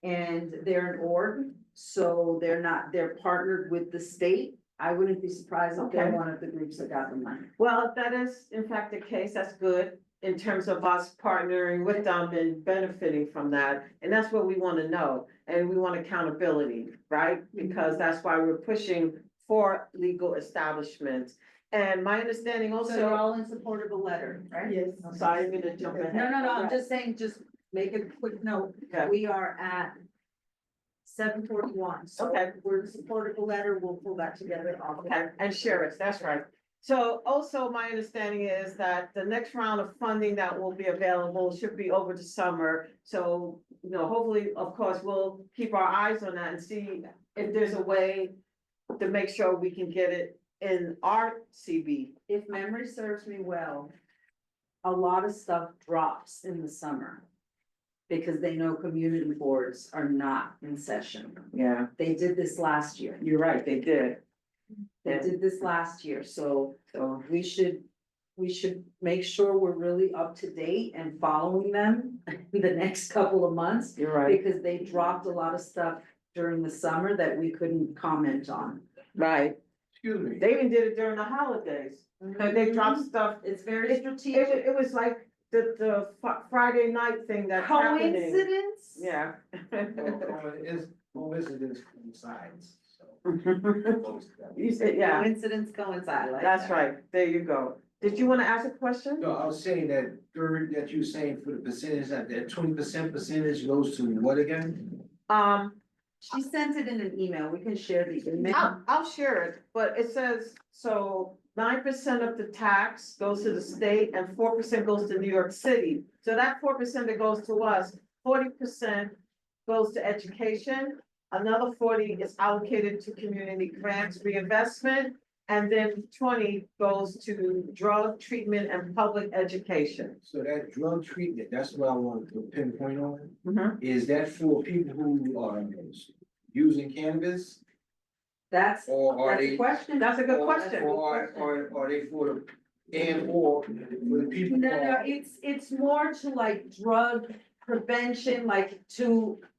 And they're an org, so they're partnered with the state. I wouldn't be surprised if they're Okay. one of the groups that got the money. Well, if that is in fact the case, that's good in terms of us partnering with them and benefiting from that. And that's what we want to know. And we want accountability, right? Because that's why we're pushing for legal establishments. And my understanding So you're also, all in support of a letter, right? Yes. I'm sorry, I'm gonna jump ahead. No, I'm just saying, just make a quick note. Okay. We are at 7:41. So Okay. we're in support of a letter. We'll pull that together. Okay, and share it, that's right. So also my understanding is that the next round of funding that will be available should be over the summer. So, hopefully, of course, we'll keep our eyes on that and see if there's a way to make sure we can get it in our CB. If memory serves me well, a lot of stuff drops in the summer. Because they know community boards are not in session. Yeah, They did this last year. you're right, they did. They did this last year, so we should make sure we're really up to date and following them the next couple of months. You're right. Because they dropped a lot of stuff during the summer that we couldn't comment on. Right, Excuse me. they even did it during the holidays. They dropped stuff. It's very It strategic. was like the Friday night thing that's happening. Coincidence? Yeah. Coincidence coincides, so. You said, yeah, Coincidence coincide, I like that's that. right, there you go. Did you wanna ask a question? No, I was saying that third, that you saying for the percentage, that 20% percentage goes to what again? She sent it in an email. We can share the email. I'll share it, but it says, so 9% of the tax goes to the state and 4% goes to New York City. So that 4% that goes to us, 40% goes to education. Another 40 is allocated to community grants reinvestment. And then 20 goes to drug treatment and public education. So that drug treatment, that's what I want to pinpoint on. Mhm. Is that for people who are using cannabis? That's Or are a they? question. That's a good question. Or are they for the, or for the people? No, who are- it's more to like drug prevention, like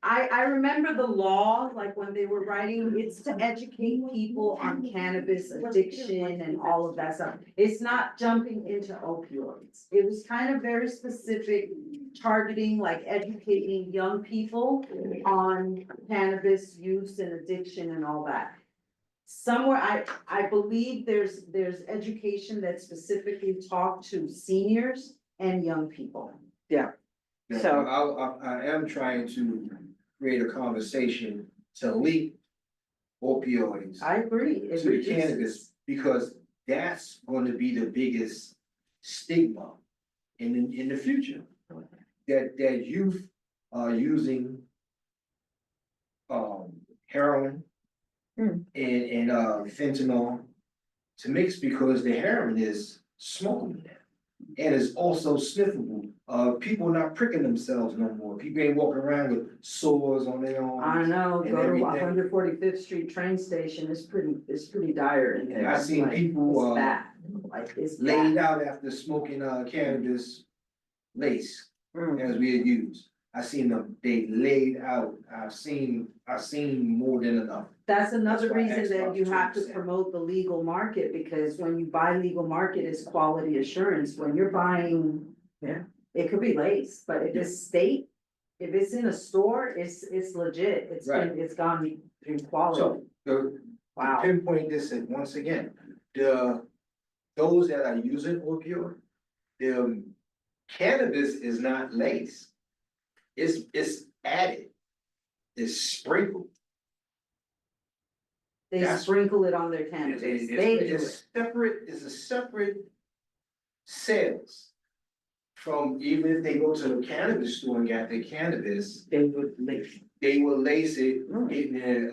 I remember the law, like when they were writing, it's to educate people on cannabis addiction and all of that stuff. It's not jumping into opioids. It was kind of very specific, targeting, like educating young people on cannabis use and addiction and all that. Somewhere, I believe there's education that specifically talk to seniors and young people. Yeah, So- I am trying to create a conversation to link opioids I agree. It to the reduces- cannabis, because that's going to be the biggest stigma in the future. That youth are using heroin and fentanyl to mix, because the heroin is smoking and is also sniffable. People are not pricking themselves no more. People ain't walking around with sores on their arms. I know, and go to everything. 145th Street train station, it's pretty dire in there. Yeah, I seen Like, people, it's bad. Like, it's Laid bad. out after smoking cannabis lace, Mm. as we had used. I seen them, they laid out. I've seen more than enough. That's another That's why I reason asked that about you have to 20%. promote the legal market, because when you buy legal market, it's quality assurance. When you're buying, Yeah. it could be lace, but if it's state, if it's in a store, it's legit. Right. It's gone through quality. So, to Wow. pinpoint this, and once again, those that are using opioid, the cannabis is not laced. It's added, it's sprinkled. They That's- sprinkle it on their cannabis. They do It's it. it's a separate sales. From, even if they go to the cannabis store and get their cannabis, They would leave. they will lace it, Mm. getting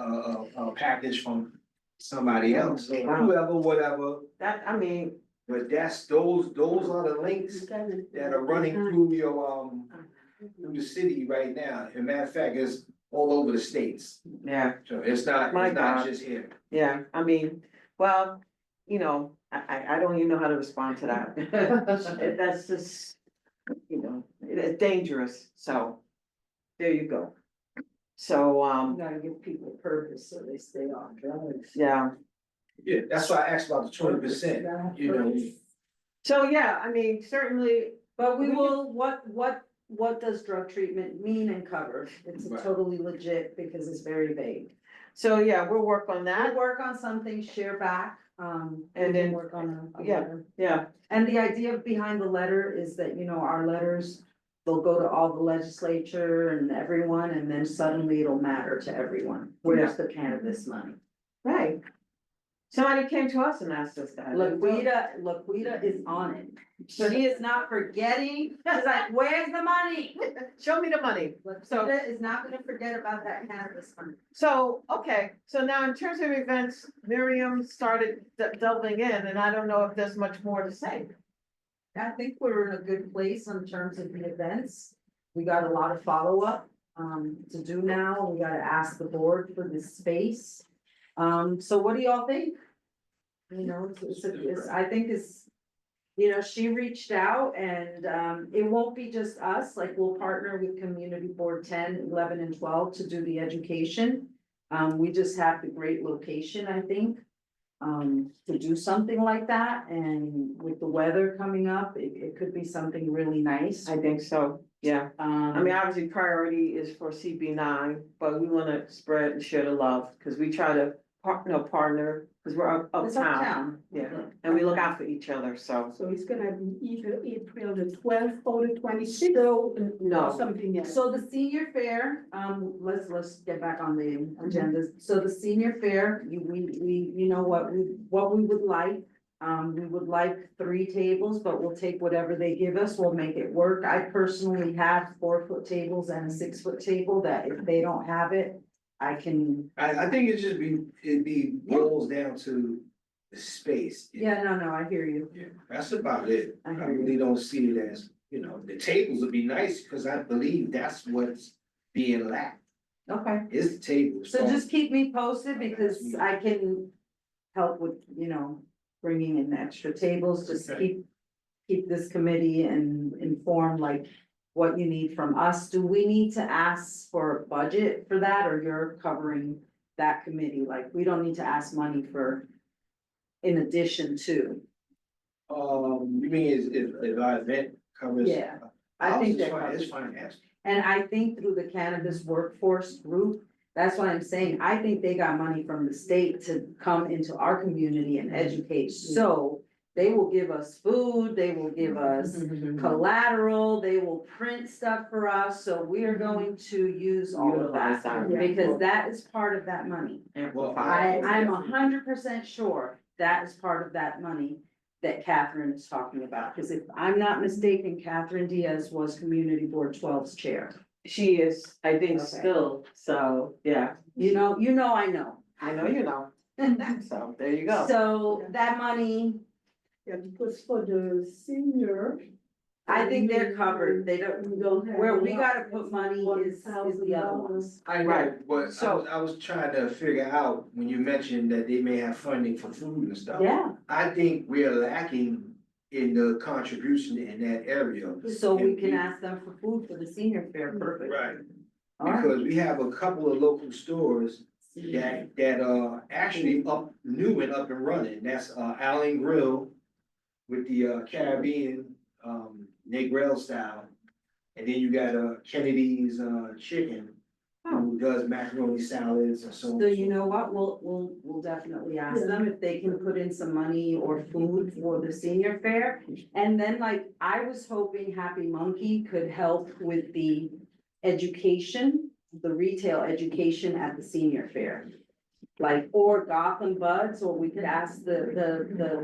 a package from somebody else, or whoever, whatever. That, I mean, But those are the links that are running through your, through the city right now. And matter of fact, it's all over the states. yeah, So My it's not God. just here. yeah, I mean, well, you know, I don't even know how to respond to that. That's just, you know, it's dangerous, so, there you go. So, You gotta give people purpose so they stay on drugs. yeah, Yeah, that's why I asked about the 20%, you know. so, yeah, I mean, certainly, But we We will, what does drug treatment mean and cover? It's Right. totally legit because it's very vague. so, yeah, we'll work on We'll that, work on something, share back, And we can then- work on a yeah. letter. yeah, And the idea behind the letter is that, you know, our letters, they'll go to all the legislature and everyone, and then suddenly it'll matter to everyone. Where's the cannabis money? right. Somebody came to us and asked us that. Laquita is on it. She is not forgetting. She's like, where's the money? Show me the money. Laquita is not gonna forget about that cannabis money. So, okay, so now in terms of events, Miriam started delving in, and I don't know if there's much more to say. I think we're in a good place in terms of the events. We got a lot of follow-up, to do now. We gotta ask the board for this space. So what do y'all think? You know, I think it's, you know, she reached out and, it won't be just us, like we'll partner with Community Board 10, 11, and 12 to do the education. We just have the great location, I think, to do something like that, and with the weather coming up, it could be something really nice. I think so, yeah. I mean, Um, obviously priority is for CB9, but we wanna spread and share the love, cause we try to partner, cause we're it's uptown. uptown. Yeah, and we look out for each other, so. So it's gonna be either April the 12th or the 26th So, or No, something else. so the senior fair, let's get back on the agenda. So the senior fair, you know what we would like. We would like 3 tables, but we'll take whatever they give us, we'll make it work. I personally have 4-foot tables and a 6-foot table that if they don't have it, I can, I think it'd be boils down to the space. yeah, no, I hear you. Yeah, that's about it. I I hear you. really don't see it as, you know, the tables would be nice, because I believe that's what's being lacked, Okay. is the tables. So just keep me posted because I can help with, you know, bringing in extra tables, just Okay. keep this committee and informed, like what you need from us. Do we need to ask for a budget for that, or you're covering that committee? Like, we don't need to ask money for in addition to, You mean if our event covers? Yeah, I think that It's covers. fine, yes. and I think through the cannabis workforce group, that's what I'm saying. I think they got money from the state to come into our community and educate. So they will give us food, they will give us collateral, they will print stuff for us. So we are going to use all of Utilize that that. because that is part of that money. Amplify. I'm 100% sure that is part of that money that Catherine is talking about. Because if I'm not mistaken, Catherine Diaz was Community Board 12's chair. She is, I think, Okay. still, so, yeah, I know. I know you know, so there you go. So that money, Yeah, because for the senior. I think they're covered. They We don't, don't have. where we enough. gotta put money is the other ones. I know, Right. but So- I was trying to figure out, when you mentioned that they may have funding for food and stuff. Yeah, I think we're lacking in the contribution in that area. so we can ask them for food for the senior fair, perfect. Right, All right. because we have a couple of local stores that are actually new and up and running. That's Allen Grill with the Caribbean Negril style. And then you got Kennedy's Chicken, who does macaroni salads and so on. So you know what, we'll definitely ask them if they can put in some money or food for the senior fair. And then like, I was hoping Happy Monkey could help with the education, the retail education at the senior fair. Like, or Gotham Buds, or we could ask the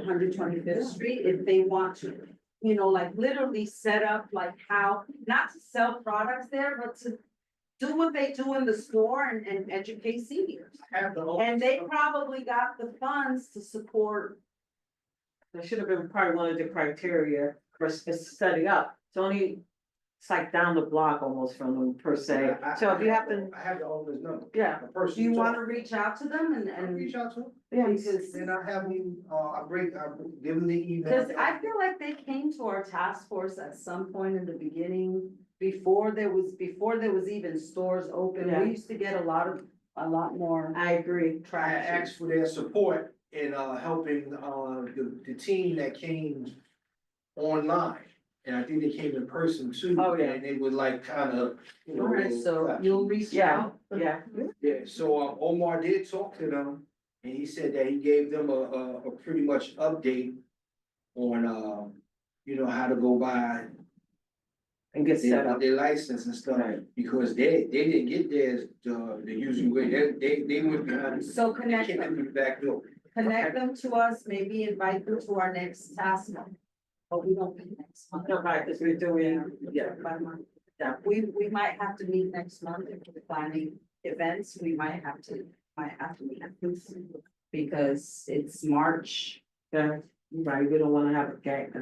125th Street if they want to. You know, like literally set up like how, not to sell products there, but to do what they do in the store and educate seniors. Have the. And they probably got the funds to support. That should have been probably one of the criteria for setting up. It's only, it's like down the block almost from them per se. So if you happen, I have the owner's number. yeah, The person. Do you who wanna talked. reach out to them I'll and reach out to him, yeah. because, and I have him, I give him the email. cause I feel like they came to our task force at some point in the beginning. Before there was even stores open, Yeah. we used to get a lot more I agree. I traction. asked for their support in, helping, the team that came online. And I think they came in person too. Oh, yeah. And they were like kind of, you know. Alright, so you'll reach Yeah, out. yeah. Yeah, so, Omar did talk to them, and he said that he gave them a pretty much update on, you know, how to go by And get set up. their license and stuff, Right. because they didn't get theirs the usual way, they went behind. So They connect came in them, through the back door. connect them to us, maybe invite them to our next task month. But we don't meet next month. No, right, because we're doing, yeah, By month. Yeah. We might have to meet next month if we're planning events, we might have to meet. Because it's March. yeah, right, we don't wanna have a gap,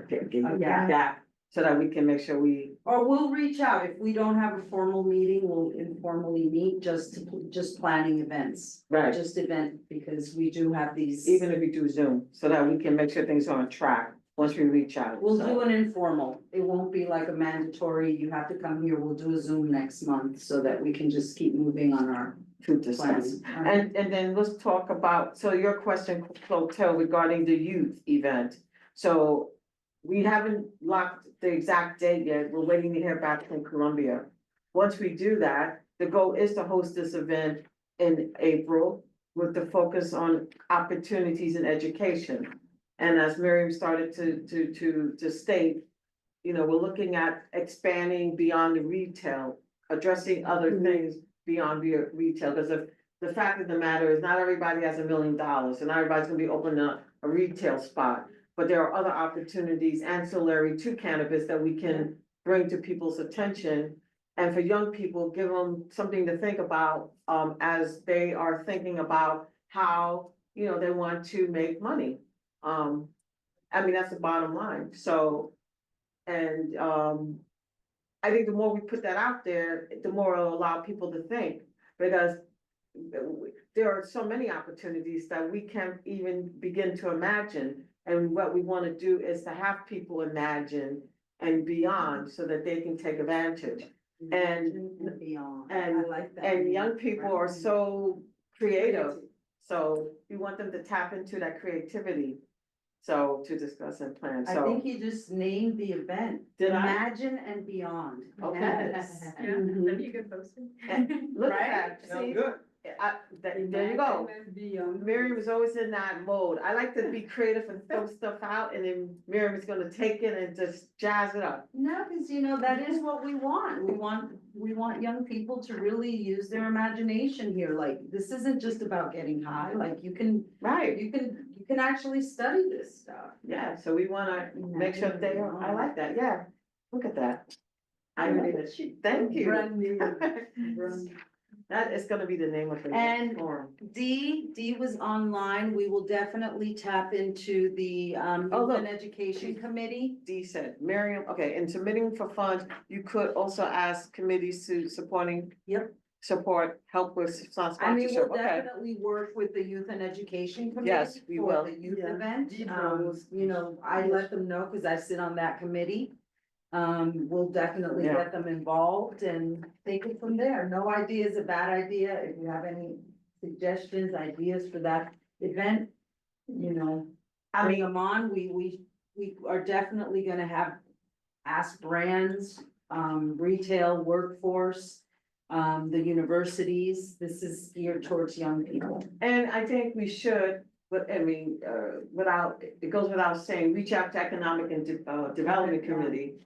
so that we can make sure we, Or we'll reach out, if we don't have a formal meeting, we'll informally meet, just planning events. right, Just event, because we do have these. even if we do Zoom, so that we can make sure things are on track, once we reach out. We'll so. do an informal, it won't be like a mandatory, you have to come here, we'll do a Zoom next month, so that we can just keep moving on our To discuss. plans. And then let's talk about, so your question, Clotel, regarding the youth event. So we haven't locked the exact date yet. We're waiting to hear back from Columbia. Once we do that, the goal is to host this event in April with the focus on opportunities in education. And as Miriam started to state, you know, we're looking at expanding beyond the retail, addressing other things beyond retail, because of the fact of the matter is not everybody has $1 million, and not everybody's gonna be opening a retail spot. But there are other opportunities ancillary to cannabis that we can bring to people's attention. And for young people, give them something to think about, as they are thinking about how, you know, they want to make money. I mean, that's the bottom line, so, and, I think the more we put that out there, the more it'll allow people to think, because there are so many opportunities that we can't even begin to imagine. And what we wanna do is to have people imagine and beyond, so that they can take advantage. And, Beyond, and- I like that. and young people are so creative, so we want them to tap into that creativity. So to discuss and plan, I so. think you just named the event. Did I? Imagine and beyond. Okay. Yes. Yeah, that'd be a good poster. Look Right? at that, Sound see, good. there you go. Miriam was always in that mode. I like to be creative and throw stuff out, and then Miriam is gonna take it and just jazz it up. No, because you know, that is what we want. We want young people to really use their imagination here. Like, this isn't just about getting high, like you can Right, actually study this stuff. yeah, so we wanna make sure they are, I like that, yeah, look at that. I really, thank you. Brand new. That is gonna be the name of the And- next forum. D was online. We will definitely tap into the Oh, Youth look. and Education Committee. Dee said, Miriam, okay, in submitting for funds, you could also ask committees to help with I mean, sponsorship, we'll okay. definitely work with the Youth and Education Committee. Yes, we for will. the youth Yeah. event. Yeah. You know, I let them know because I sit on that committee. We'll definitely Yeah. get them involved and take it from there. No idea is a bad idea. If you have any suggestions, ideas for that event, you know, I bring mean, them on. We are definitely gonna ask brands, retail, workforce, the universities. This is geared towards young people. and I think we should, but I mean, it goes without saying, reach out to Economic and Development Committee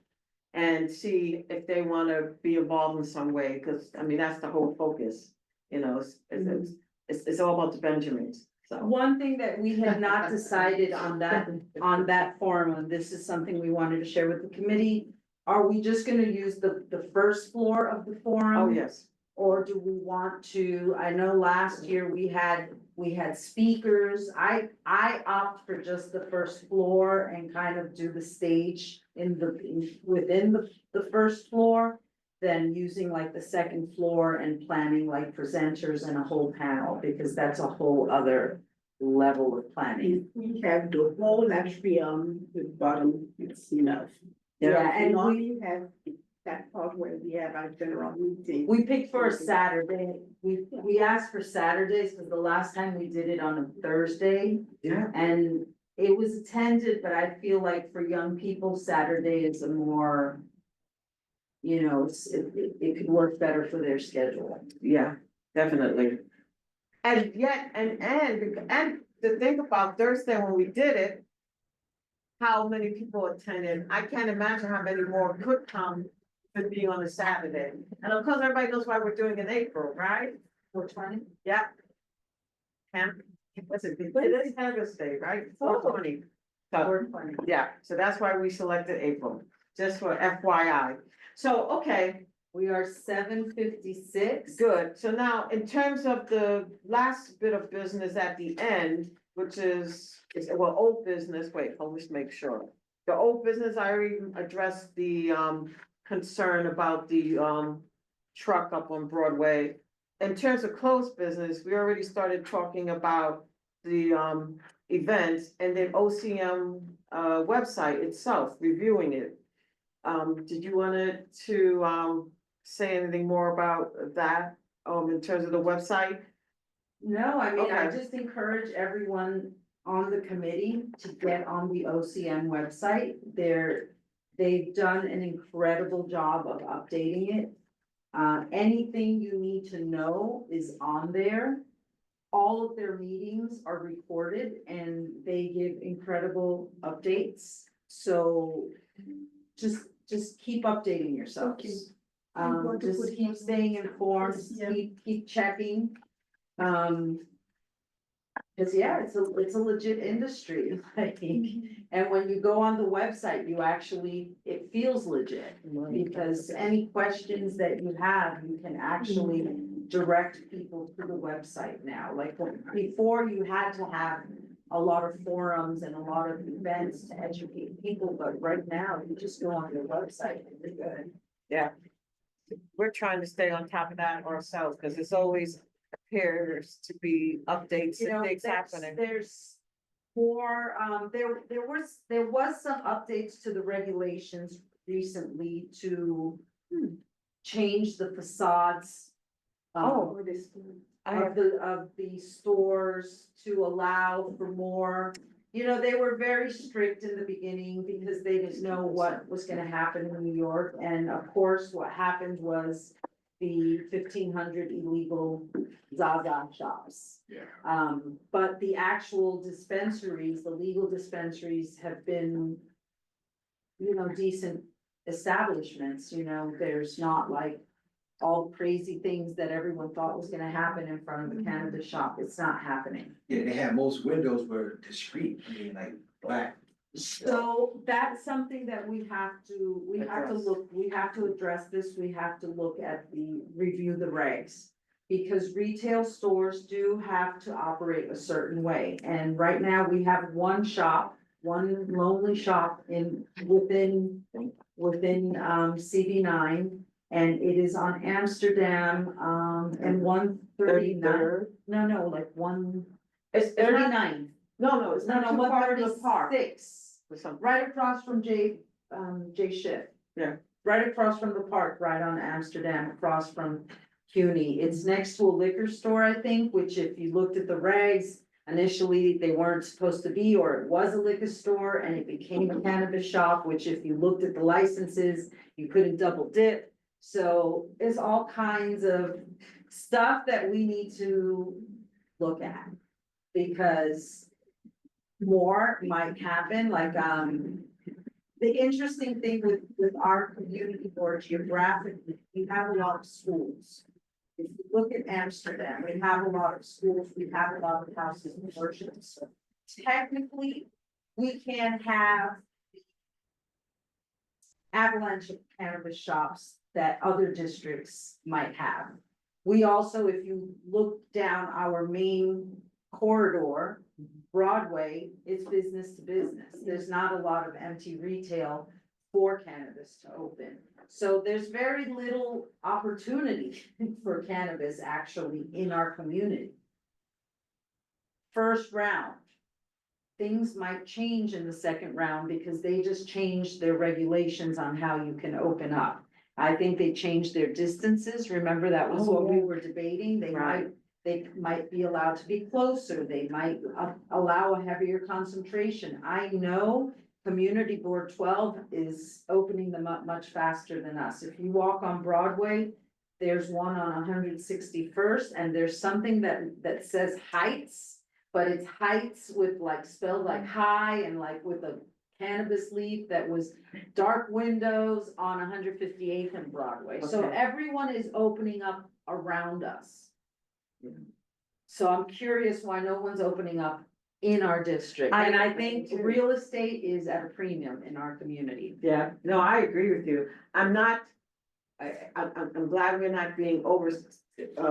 and see if they wanna be involved in some way, cause I mean, that's the whole focus, you know, it's all about the Benjamins, so. One thing that we had not decided on that forum, and this is something we wanted to share with the committee. Are we just gonna use the first floor of the forum? Oh, yes, Or do we want to, I know last year we had speakers. I opt for just the first floor and kind of do the stage within the first floor. Than using like the second floor and planning like presenters and a whole panel, because that's a whole other level of planning. We have the whole atrium, the bottom, it's enough. Yeah, and We we, only have that part where we have our general meeting. we picked for a Saturday. We asked for Saturdays because the last time we did it on a Thursday. Yeah. And it was attended, but I feel like for young people, Saturday is a more, you know, it could work better for their schedule. Yeah, definitely. And yet, and to think about Thursday when we did it, how many people attended, I can't imagine how many more could come to be on a Saturday. And of course, everybody knows why we're doing it in April, right? 420? Yeah. What's it, it is Cannabis Day, right? 420. So, 420. yeah, so that's why we selected April, just for FYI. So, okay, We are 7:56. good. So now, in terms of the last bit of business at the end, which is well, old business, wait, let me just make sure. The old business, I already addressed the concern about the truck up on Broadway. In terms of closed business, we already started talking about the events and then OCM website itself, reviewing it. Did you want to say anything more about that in terms of the website? No, I mean, I Okay. just encourage everyone on the committee to get on the OCM website. They've done an incredible job of updating it. Anything you need to know is on there. All of their meetings are recorded and they give incredible updates. So just keep updating Okay. yourselves. I'm going to Just put keep him- staying informed, Yeah. keep checking. Cause yeah, it's a legit industry, I think. And when you go on the website, it feels legit. Because any questions that you have, you can actually direct people to the website now. Like before, you had to have a lot of forums and a lot of events to educate people, but right now, you just go on their website and you're good. Yeah. We're trying to stay on top of that ourselves, because it's always appears to be updates You know, and things there's- happening. There's more, there was some updates to the regulations recently to change the facades. Oh, this. Of the stores to allow for more. You know, they were very strict in the beginning because they didn't know what was gonna happen in New York. And of course, what happened was the 1,500 illegal Zaza shops. Yeah. But the actual dispensaries, the legal dispensaries have been, you know, decent establishments, you know, there's not like all crazy things that everyone thought was gonna happen in front of the cannabis shop. It's not happening. Yeah, they have most windows were discreet, I mean, like black. So that's something that we have to address this, we have to look at review the regs. Because retail stores do have to operate a certain way, and right now we have one lonely shop within CB9. And it is on Amsterdam, and 139, no, like It's not, 139. no, it's not too far from the park 136, or something. right across from J Schiff. Yeah. Right across from the park, right on Amsterdam, across from CUNY. It's next to a liquor store, I think, which if you looked at the regs, initially they weren't supposed to be, or it was a liquor store and it became a cannabis shop, which if you looked at the licenses, you couldn't double dip. So there's all kinds of stuff that we need to look at. Because more might happen, like, the interesting thing with our community board geographically, we have a lot of schools. If you look at Amsterdam, we have a lot of schools, we have a lot of houses of worship, so technically, we can have avalanche of cannabis shops that other districts might have. We also, if you look down our main corridor, Broadway, it's business to business. There's not a lot of empty retail for cannabis to open. So there's very little opportunity for cannabis actually in our community. First round. Things might change in the second round because they just changed their regulations on how you can open up. I think they changed their distances. Remember, that was what we were debating. They might be allowed to be closer. They might allow a heavier concentration. I know Community Board 12 is opening them up much faster than us. If you walk on Broadway, there's one on 161st, and there's something that says Heights, but it's Heights with like spelled like high and like with a cannabis leaf that was dark windows on 158th and Broadway. So Okay. everyone is opening up around us. So I'm curious why no one's opening up in our district. And I think too. real estate is at a premium in our community. Yeah, no, I agree with you. I'm glad we're not being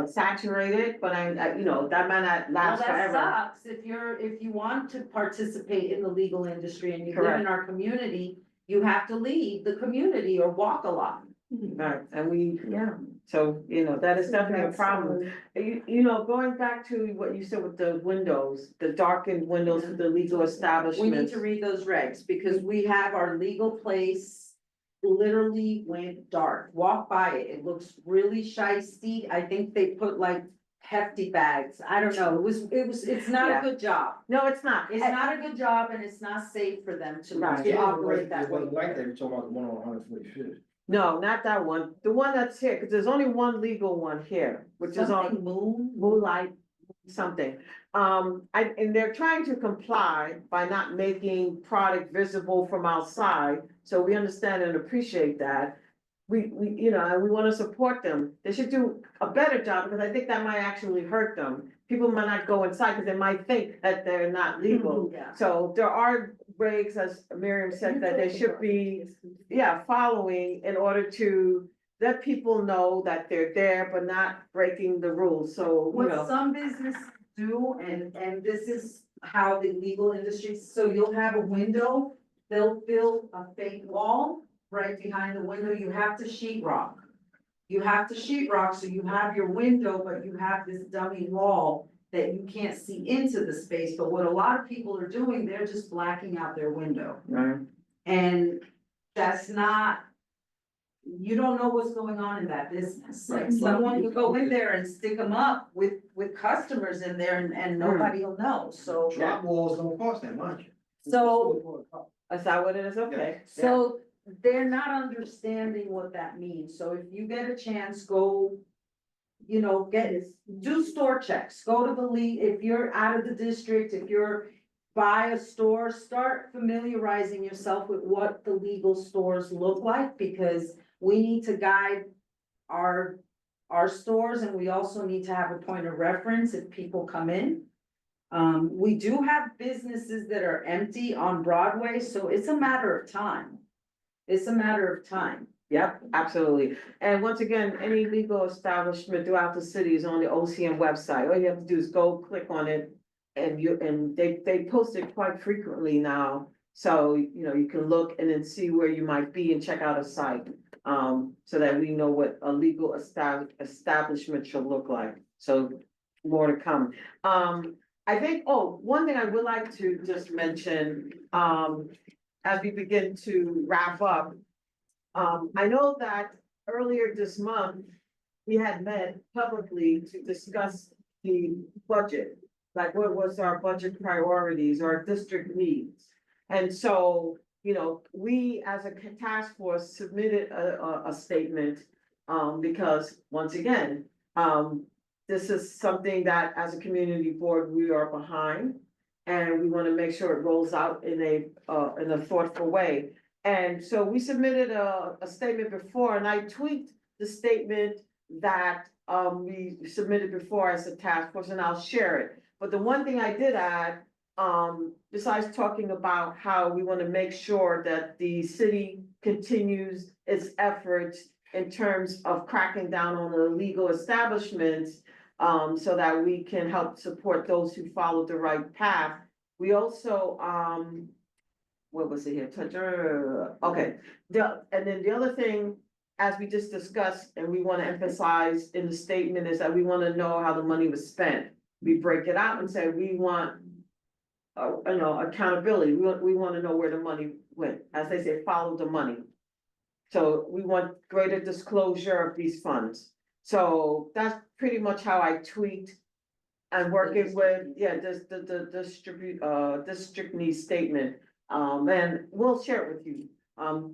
saturated, but you know, that might not Well, last that forever. sucks. If you want to participate in the legal industry and you live in our community, you have to leave the community or walk a lot. Right, and so, you know, that is definitely a problem. You know, going back to what you said with the windows, the darkened windows for the legal We need establishments. to read those regs because we have our legal place literally went dark. Walk by it. It looks really shisty. I think they put like hefty bags. I don't know. It's not Yeah. a good job. No, it's not. It's not a good job and it's not safe for them Right. to operate that It way. wasn't like that, you're talking about the one on 145th. No, not that one. The one that's here, because there's only one legal one here, which is Something on Moonlight something. And they're trying to comply by not making product visible from outside. So we understand and appreciate that. You know, and we want to support them. They should do a better job because I think that might actually hurt them. People might not go inside because they might think that they're not legal. Yeah. So there are regs, as Miriam said, that they should be, following in order to let people know that they're there, but not breaking the rules. So, you What know, some businesses do, and this is how the legal industry, so you'll have a window, they'll build a fake wall right behind the window, you have to sheetrock. You have to sheetrock, so you have your window, but you have this dummy wall that you can't see into the space, but what a lot of people are doing, they're just blacking out their window. right, And that's not, you don't know what's going on in that business. Like someone could go in there and stick them up with customers in there and nobody will know, so. Drop walls don't cost that much. So, is that what it is? Okay. so they're not understanding what that means. So if you get a chance, go, you know, do store checks, go to the league, if you're out of the district, if you're by a store, start familiarizing yourself with what the legal stores look like, because we need to guide our stores, and we also need to have a point of reference if people come in. We do have businesses that are empty on Broadway, so it's a matter of time. It's a matter of time. Yep, absolutely. And once again, any legal establishment throughout the city is on the OCN website. All you have to do is go click on it. And they post it quite frequently now. So, you know, you can look and then see where you might be and check out a site. So that we know what a legal establishment should look like. So more to come. I think, one thing I would like to just mention, as we begin to wrap up. I know that earlier this month, we had met publicly to discuss the budget. Like what was our budget priorities, our district needs? And so, you know, we as a task force submitted a statement. Because once again, this is something that as a community board, we are behind. And we want to make sure it rolls out in a thoughtful way. And so we submitted a statement before, and I tweaked the statement that we submitted before as a task force, and I'll share it. But the one thing I did add, besides talking about how we want to make sure that the city continues its efforts in terms of cracking down on illegal establishments, so that we can help support those who follow the right path. We also, what was it here? Okay, and then the other thing, as we just discussed, and we want to emphasize in the statement, is that we want to know how the money was spent. We break it out and say, we want, accountability. We want to know where the money went. As they say, follow the money. So we want greater disclosure of these funds. So that's pretty much how I tweaked and working with, the district needs statement. And we'll share it with you.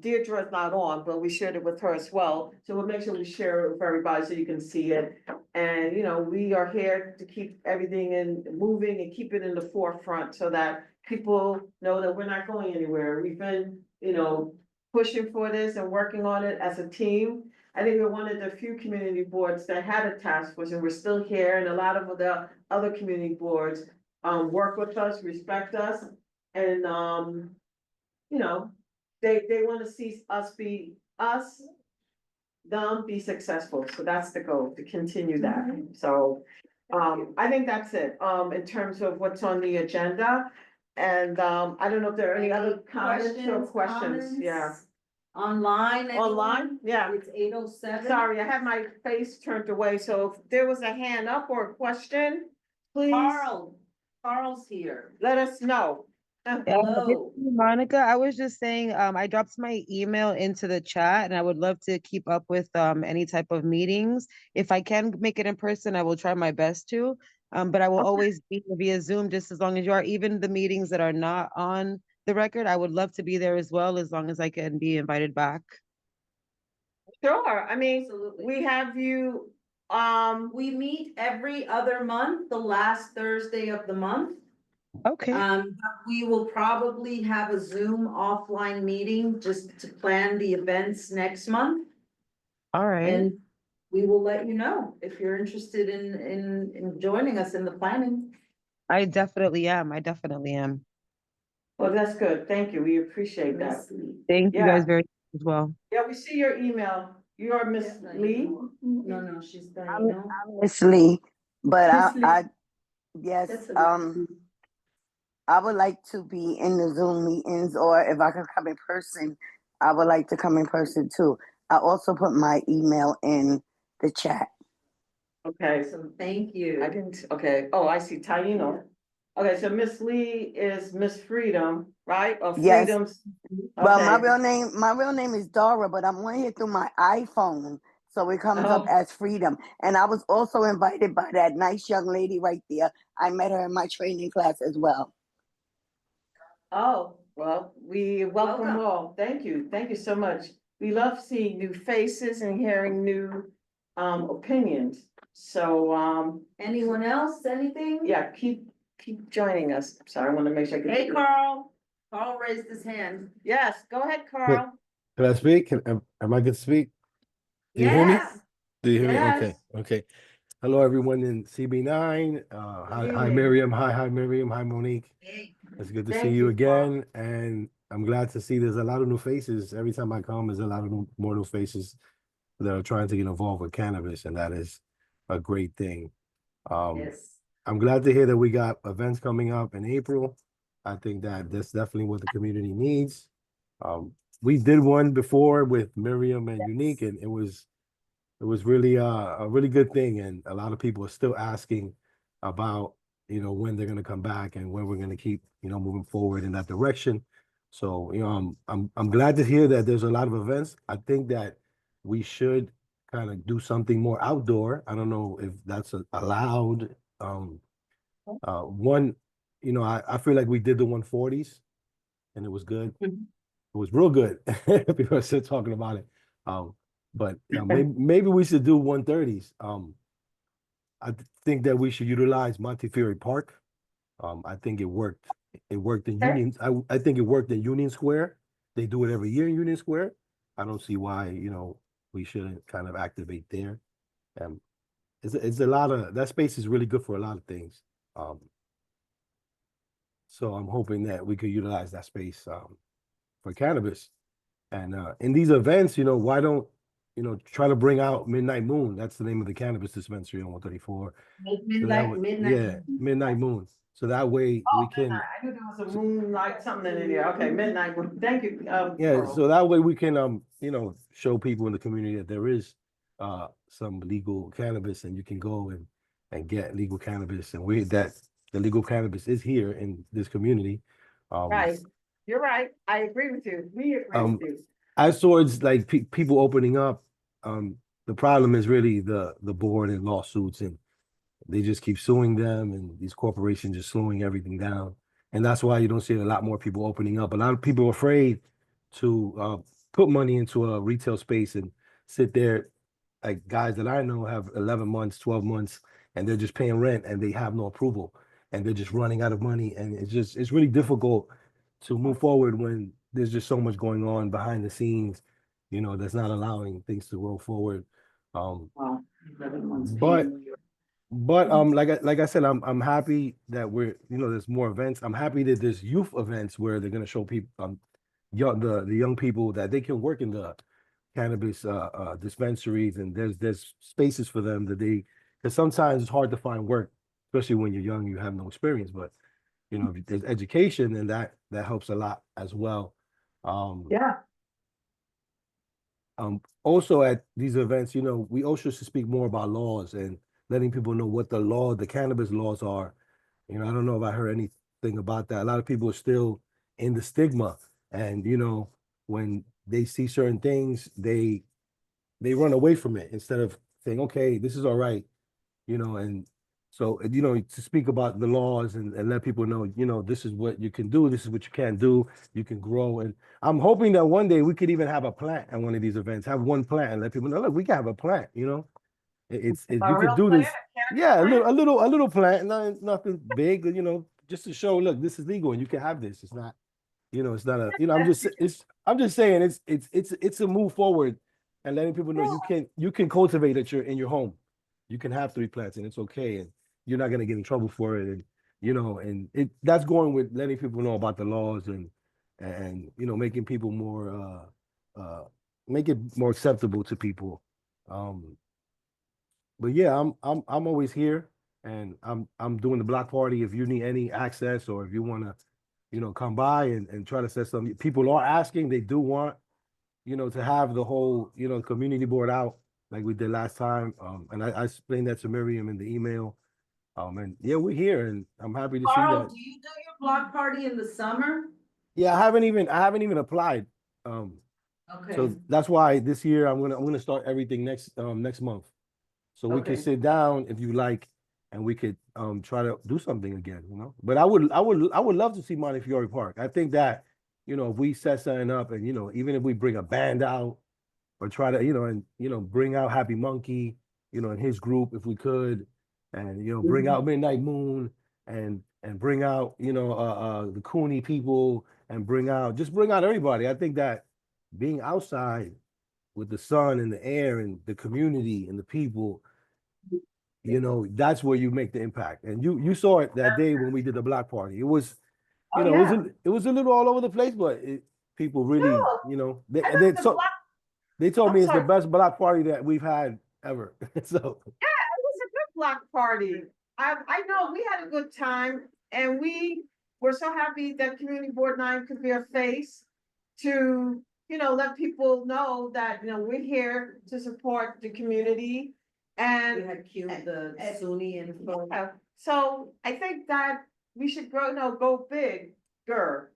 Deirdre's not on, but we shared it with her as well. So we'll make sure we share it with everybody so you can see it. And, we are here to keep everything moving and keep it in the forefront so that people know that we're not going anywhere. We've been, pushing for this and working on it as a team. I think we're one of the few community boards that had a task force, and we're still here, and a lot of the other community boards work with us, respect us, and they want to see us be us, them be successful. So that's the goal, to continue that. So I think that's it in terms of what's on the agenda. And I don't know if there are any other comments or questions. Yeah. Online? anyone? Online, yeah. It's 8:07. Sorry, I have my face turned away, so if there was a hand up or a question, please Carl's here. let us know. Hello. Monica, I was just saying, I dropped my email into the chat and I would love to keep up with any type of meetings. If I can make it in person, I will try my best to. But I will always be via Zoom just as long as you are. Even the meetings that are not on the record, I would love to be there as well, as long as I can be invited back. Sure, I mean, Absolutely. we have you, We meet every other month, the last Thursday of the month. Okay. But we will probably have a Zoom offline meeting just to plan the events next month. All right. And we will let you know if you're interested in joining us in the planning. I definitely am. I definitely am. well, that's good, thank you, we appreciate that. Miss Lee. Thank you Yeah. guys very much as well. Yeah, we see your email, you are Miss Yeah, Lee? No, she's Diana. Miss Lee, but Miss Lee. yes, That's a- I would like to be in the Zoom meetings, or if I could come in person, I would like to come in person too. I also put my email in the chat. Okay, So thank you. I didn't, okay, oh, I see, Taino. Okay, so Miss Lee is Miss Freedom, right, or Yes. Freedom's? Well, my Okay. real name is Dora, but I'm on here through my iPhone, so it comes up Oh. as Freedom. And I was also invited by that nice young lady right there. I met her in my training class as well. Oh, well, we welcome Welcome. all. Thank you so much. We love seeing new faces and hearing new opinions. So Anyone else, anything? yeah, keep joining us. Sorry, I want to make sure I Hey, can. Carl. Carl raised his hand. Yes, go ahead, Carl. Can I speak? Am I good to speak? Do you hear me? Yes. Do you hear me? Yes. Okay, okay. Hello, everyone in CB9. Hi, evening. Miriam. Hi, Miriam. Hi, Monique. Hey. It's good to see Thank you you, Carl. again. And I'm glad to see there's a lot of new faces. Every time I come, there's a lot of more new faces that are trying to get involved with cannabis, and that is a great thing. Yes. I'm glad to hear that we got events coming up in April. I think that that's definitely what the community needs. We did one before with Miriam and Unique, and it was really a really good thing. And a lot of people are still asking about, when they're gonna come back and when we're gonna keep, moving forward in that direction. So, I'm glad to hear that there's a lot of events. I think that we should kind of do something more outdoor. I don't know if that's allowed. One, I feel like we did the 140s and it was good. It was real good. People are still talking about it. But maybe we should do 130s. I think that we should utilize Montefiore Park. I think it worked. It worked in Union. I think it worked in Union Square. They do it every year in Union Square. I don't see why, we shouldn't kind of activate there. It's a lot of, that space is really good for a lot of things. So I'm hoping that we could utilize that space for cannabis. And in these events, why don't try to bring out Midnight Moon. That's the name of the cannabis dispensary on 134. So that way, yeah, Midnight Moon. So that way we can, I knew there was a moonlight something in there. Okay, midnight, thank you, yeah, Carl. so that way we can, show people in the community that there is some legal cannabis and you can go and get legal cannabis and that the legal cannabis is here in this community. Right, you're right. I agree with you. We agree Um, with you. As towards like people opening up, the problem is really the board and lawsuits, and they just keep suing them, and these corporations just slowing everything down. And that's why you don't see a lot more people opening up. A lot of people are afraid to put money into a retail space and sit there. Like guys that I know have 11 months, 12 months, and they're just paying rent and they have no approval and they're just running out of money. And it's really difficult to move forward when there's just so much going on behind the scenes, that's not allowing things to roll forward. Wow. But like I said, I'm happy that there's more events. I'm happy that there's youth events where they're gonna show people the young people that they can work in the cannabis dispensaries, and there's spaces for them because sometimes it's hard to find work, especially when you're young, you have no experience. But if there's education, then that helps a lot as well. Yeah. Also at these events, we also should speak more about laws and letting people know what the cannabis laws are. I don't know if I heard anything about that. A lot of people are still in the stigma, and when they see certain things, they run away from it instead of saying, okay, this is all right, and so, to speak about the laws and let people know, this is what you can do, this is what you can't do, you can grow. And I'm hoping that one day we could even have a plant at one of these events, have one plant and let people know, look, we can have a plant, A you could real do plant, this. a cannabis Yeah, plant? a little plant, nothing big, just to show, look, this is legal and you can have this. It's not, it's not a, I'm just saying it's a move forward and letting people know you can cultivate at in your home. You can have 3 plants and it's okay, and you're not gonna get in trouble for it. And that's going with letting people know about the laws and making people more make it more acceptable to people. But yeah, I'm always here, and I'm doing the block party. If you need any access or if you wanna, come by and try to set something. People are asking, they do want, to have the whole, community board out like we did last time. And I explained that to Miriam in the email. And yeah, we're here, and I'm happy to see Carl, that. do you do your block party in the summer? Yeah, I haven't even applied. Okay. So that's why this year I'm gonna start everything next month. So we can Okay. sit down if you like, and we could try to do something again, But I would love to see Montefiore Park. I think that, if we set something up and, even if we bring a band out or try to, bring out Happy Monkey, and his group if we could, and bring out Midnight Moon and bring out, the Cooney people and bring out everybody. I think that being outside with the sun and the air and the community and the people, that's where you make the impact. And you saw it that day when we did the block party. It was, Oh, yeah. it was a little all over the place, but people really, No, they, I and know they, the so, block, they told I'm me it's the sorry. best block party that we've had ever. So It was a good block party. I know we had a good time, and we were so happy that Community Board 9 could be a face to, let people know that, we're here to support the community. We And had Q, the SUNY info. so I think that we should go bigger,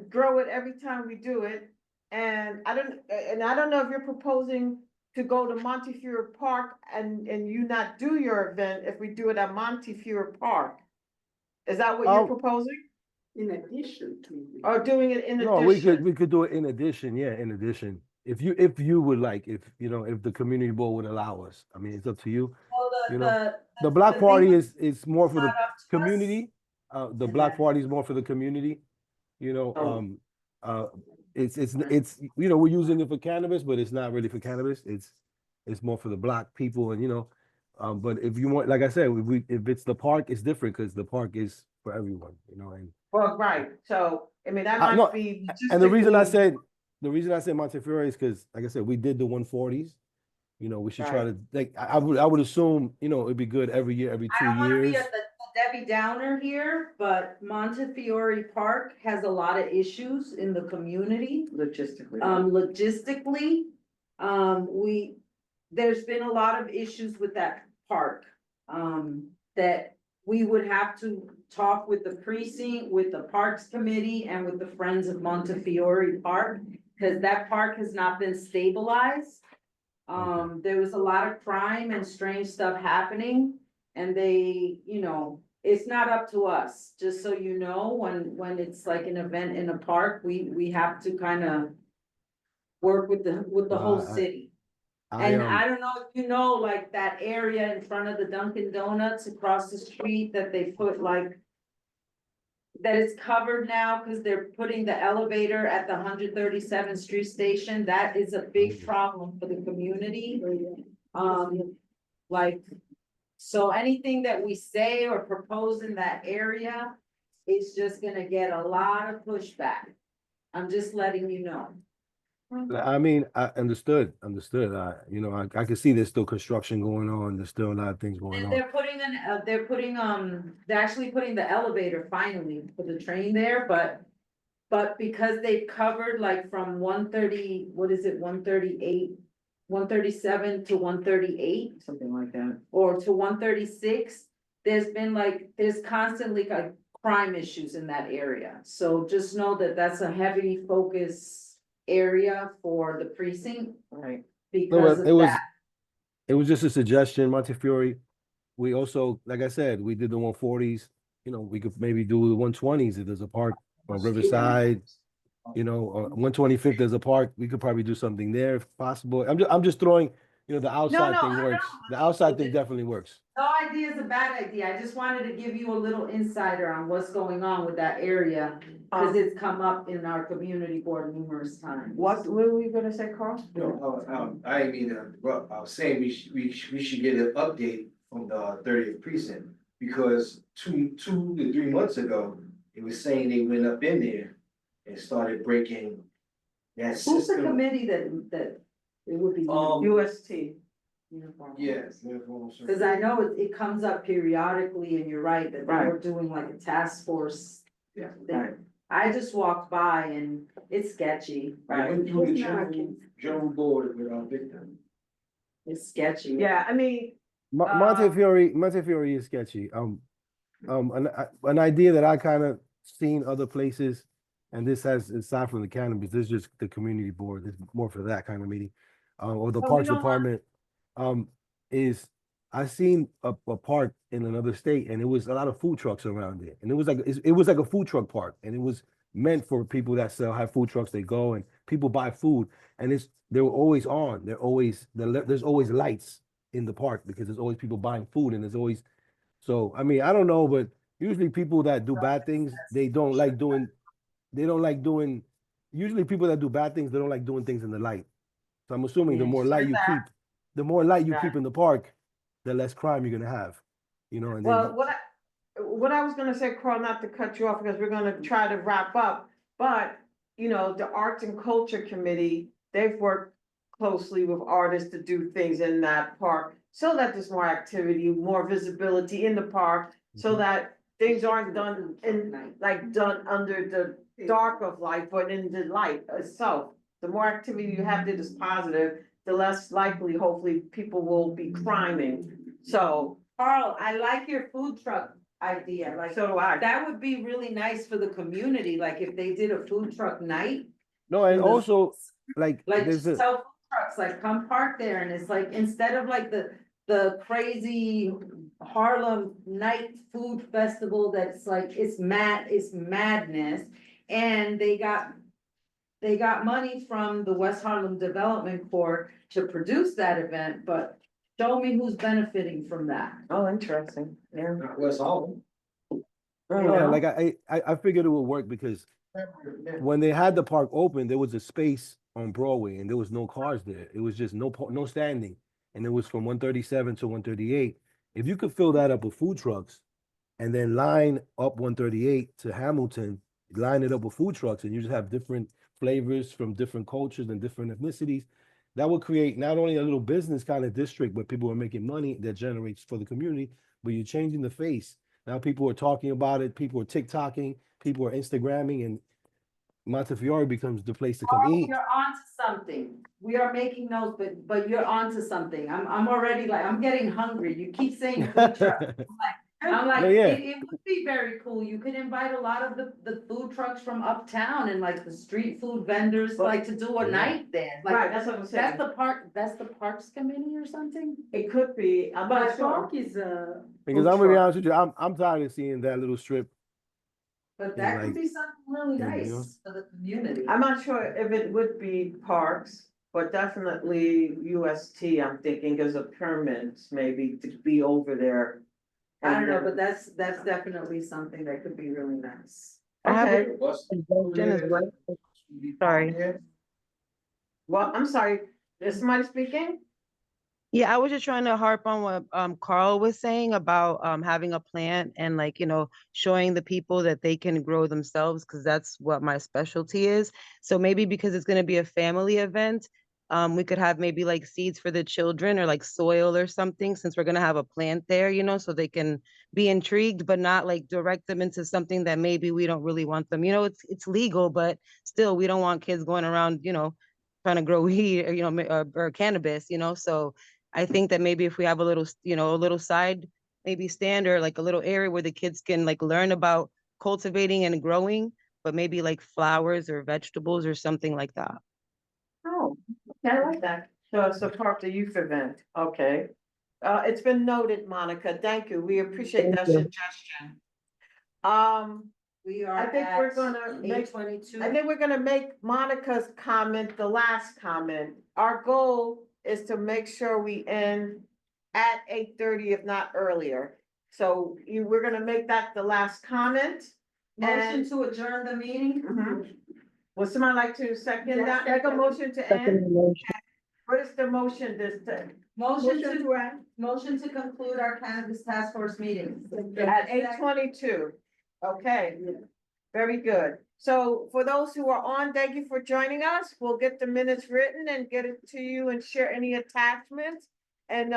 grow it every time we do it. And I don't know if you're proposing to go to Montefiore Park and you not do your event if we do it at Montefiore Park. Is that what you're proposing? In addition to. Or doing it in no, addition? we could do it in addition. Yeah, in addition. If you would like, if the community board would allow us. I mean, it's up to you. Well, The block the party thing is more for the not up to us. community. The And block then- party is more for the community. Oh. It's we're using it for cannabis, but it's not really for cannabis. It's more for the block people, and but if you want, like I said, if it's the park, it's different because the park is for everyone, and Well, right, so, I mean, that no, might be and the reason I logistically- said the reason I say Montefiore is because, like I said, we did the 140s. You know, we should try Right. to, like, I would assume, you know, it'd be good every year, every I 2 don't wanna be years. the Debbie Downer here, but Montefiore Park has a lot of issues in the community. Logistically. Logistically, there's been a lot of issues with that park. That we would have to talk with the precinct, with the Parks Committee and with the Friends of Montefiore Park. Cause that park has not been stabilized. There was a lot of crime and strange stuff happening. And they, you know, it's not up to us, just so you know, when it's like an event in a park, we have to kind of work with the No, whole city. I And I don't know if you know, like that area in front of the Dunkin' Donuts across the street that they put like. That it's covered now because they're putting the elevator at the 137th Street Station. That is a big problem for the community. Like, so anything that we say or propose in that area is just gonna get a lot of pushback. I'm just letting you know. I mean, I understood. You know, I can see there's still construction going on. There's still a lot of things going And on. they're actually putting the elevator finally for the train there, but because they've covered like from 130, what is it, 138, 137 to 138, Something like that. or to 136, there's constantly like crime issues in that area. So just know that that's a heavy focus area for the precinct Right. because of it was that. it was just a suggestion, Montefiore. We also, like I said, we did the 140s. You know, we could maybe do the 120s if there's a park on Riverside. You know, or 125th there's a park. We could probably do something there if possible. I'm just throwing, you know, the outside no, thing I works. know. The outside thing definitely works. No idea is a bad idea. I just wanted to give you a little insider on what's going on with that area. Cause it's come up in our community board numerous times. What were we gonna say, Carl? No, I didn't mean to interrupt. I was saying we should get an update from the 30th precinct. Because 2 to 3 months ago, it was saying they went up in there and started breaking that Who's the system. committee that it would be? UST. Uniform. Yes. Cause I know it comes up periodically and you're right, that they Right. were doing like a task force. Yeah. thing. I just walked by and it's sketchy, I went through the general board with our victim. it's sketchy. Yeah, I mean, Montefiore is sketchy. An idea that I kind of seen other places, and this has aside from the cannabis, this is just the community board. It's more for that kind of meeting, or the So we Parks don't want- Department. Is I seen a park in another state, and it was a lot of food trucks around it, and it was like a food truck park, and it was meant for people that have food trucks. They go and people buy food, and they're always on. There's always lights in the park because there's always people buying food, and there's always. So I mean, I don't know, but usually people that do bad things, they don't like doing. Usually people that do bad things, they don't like doing things in the light. So I'm assuming the more light you keep, in the park, the less crime you're gonna have. You know, and then well, what I was gonna say, Carl, not to cut you off, because we're gonna try to wrap up, but, you know, the Arts and Culture Committee, they've worked closely with artists to do things in that park, so that there's more activity, more visibility in the park, so that things aren't done done under the dark of light, but in the light itself. The more activity you have that is positive, the less likely, hopefully, people will be criming. So, Carl, I like your food truck idea, like, so do I. that would be really nice for the community, like if they did a food truck night. no, and in the- also like Like there's a sell food trucks, like come park there and it's like, instead of like the crazy Harlem night food festival that's like, it's madness. And they got money from the West Harlem Development Corps to produce that event, but show me who's benefiting from that. Oh, interesting, yeah. Not West Harlem. yeah, like I figured it would work because when they had the park open, there was a space on Broadway and there was no cars there. It was just no standing, and it was from 137 to 138. If you could fill that up with food trucks, and then line up 138 to Hamilton, line it up with food trucks, and you just have different flavors from different cultures and different ethnicities. That would create not only a little business kind of district where people are making money that generates for the community, but you're changing the face. Now people are talking about it, people are TikToking, people are Instagramming, and Montefiore becomes the place to come eat. You're onto something. We are making those, but you're onto something. I'm already like, I'm getting hungry. You keep saying food truck. I'm like, No, yeah. it would be very cool. You could invite a lot of the food trucks from uptown and like the street food vendors, like to do a Yeah. night there. Right, Like, that's what I'm saying. that's the Parks Committee or something? It could be, I'm not But sure. Park is Because Food I'm gonna be truck. honest with you, I'm tired of seeing that little strip. But Yeah, that could like- be something really Yeah, you know. nice for the community. I'm not sure if it would be parks, but definitely UST, I'm thinking as a permit, maybe to be over there. I don't know, And but that's definitely something that could be really nice. I have Okay, a suggestion as well. Sorry. well, I'm sorry, is somebody speaking? Yeah, I was just trying to harp on what Carl was saying about having a plant and like, showing the people that they can grow themselves, because that's what my specialty is. So maybe because it's going to be a family event, we could have maybe like seeds for the children or like soil or something, since we're going to have a plant there, so they can be intrigued, but not like direct them into something that maybe we don't really want them. It's legal, but still we don't want kids going around, trying to grow weed or cannabis, so I think that maybe if we have a little, a little side, maybe stand or like a little area where the kids can like learn about cultivating and growing, but maybe like flowers or vegetables or something like that. Oh, okay, I like that. So it's a part of the youth event, okay. It's been noted, Monica, thank you, we appreciate that Thank you. suggestion. We are I think we're at gonna make, 8:22. I think we're gonna make Monica's comment the last comment. Our goal is to make sure we end at 8:30, if not earlier. So we're gonna make that the last comment. Motion to adjourn the meeting? Mhm. Would somebody like to second Yes, that, make a motion to Second end? motion. What is the motion this time? Motion to conclude our cannabis task force meeting. At 8:22, okay, very good. So for those who are on, thank you for joining us. We'll get the minutes written and get it to you and share any attachments. And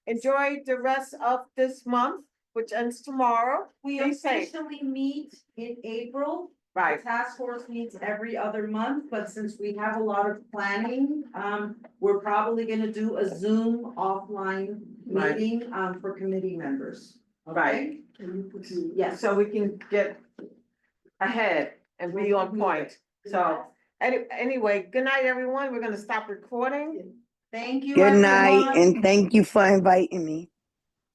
enjoy the rest of this month, which ends tomorrow. We Be safe. officially meet in April. The Right, task force meets every other month, but since we have a lot of planning, we're probably gonna do a Zoom offline Right. meeting, for committee members. right. Okay? Yes. So we can get ahead and be on point. So anyway, good night, everyone. We're gonna stop recording. Thank you, Good night, everyone. and thank you for inviting me.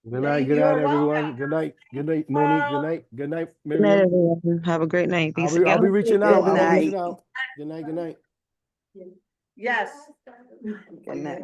Good night, You're everyone. welcome. Good night, Monique. Good night, Good night, Miriam. everyone. Have a great night. Be I'll safe. be reaching Good out. I'll be night. reaching out. Good night. Yes. Good night.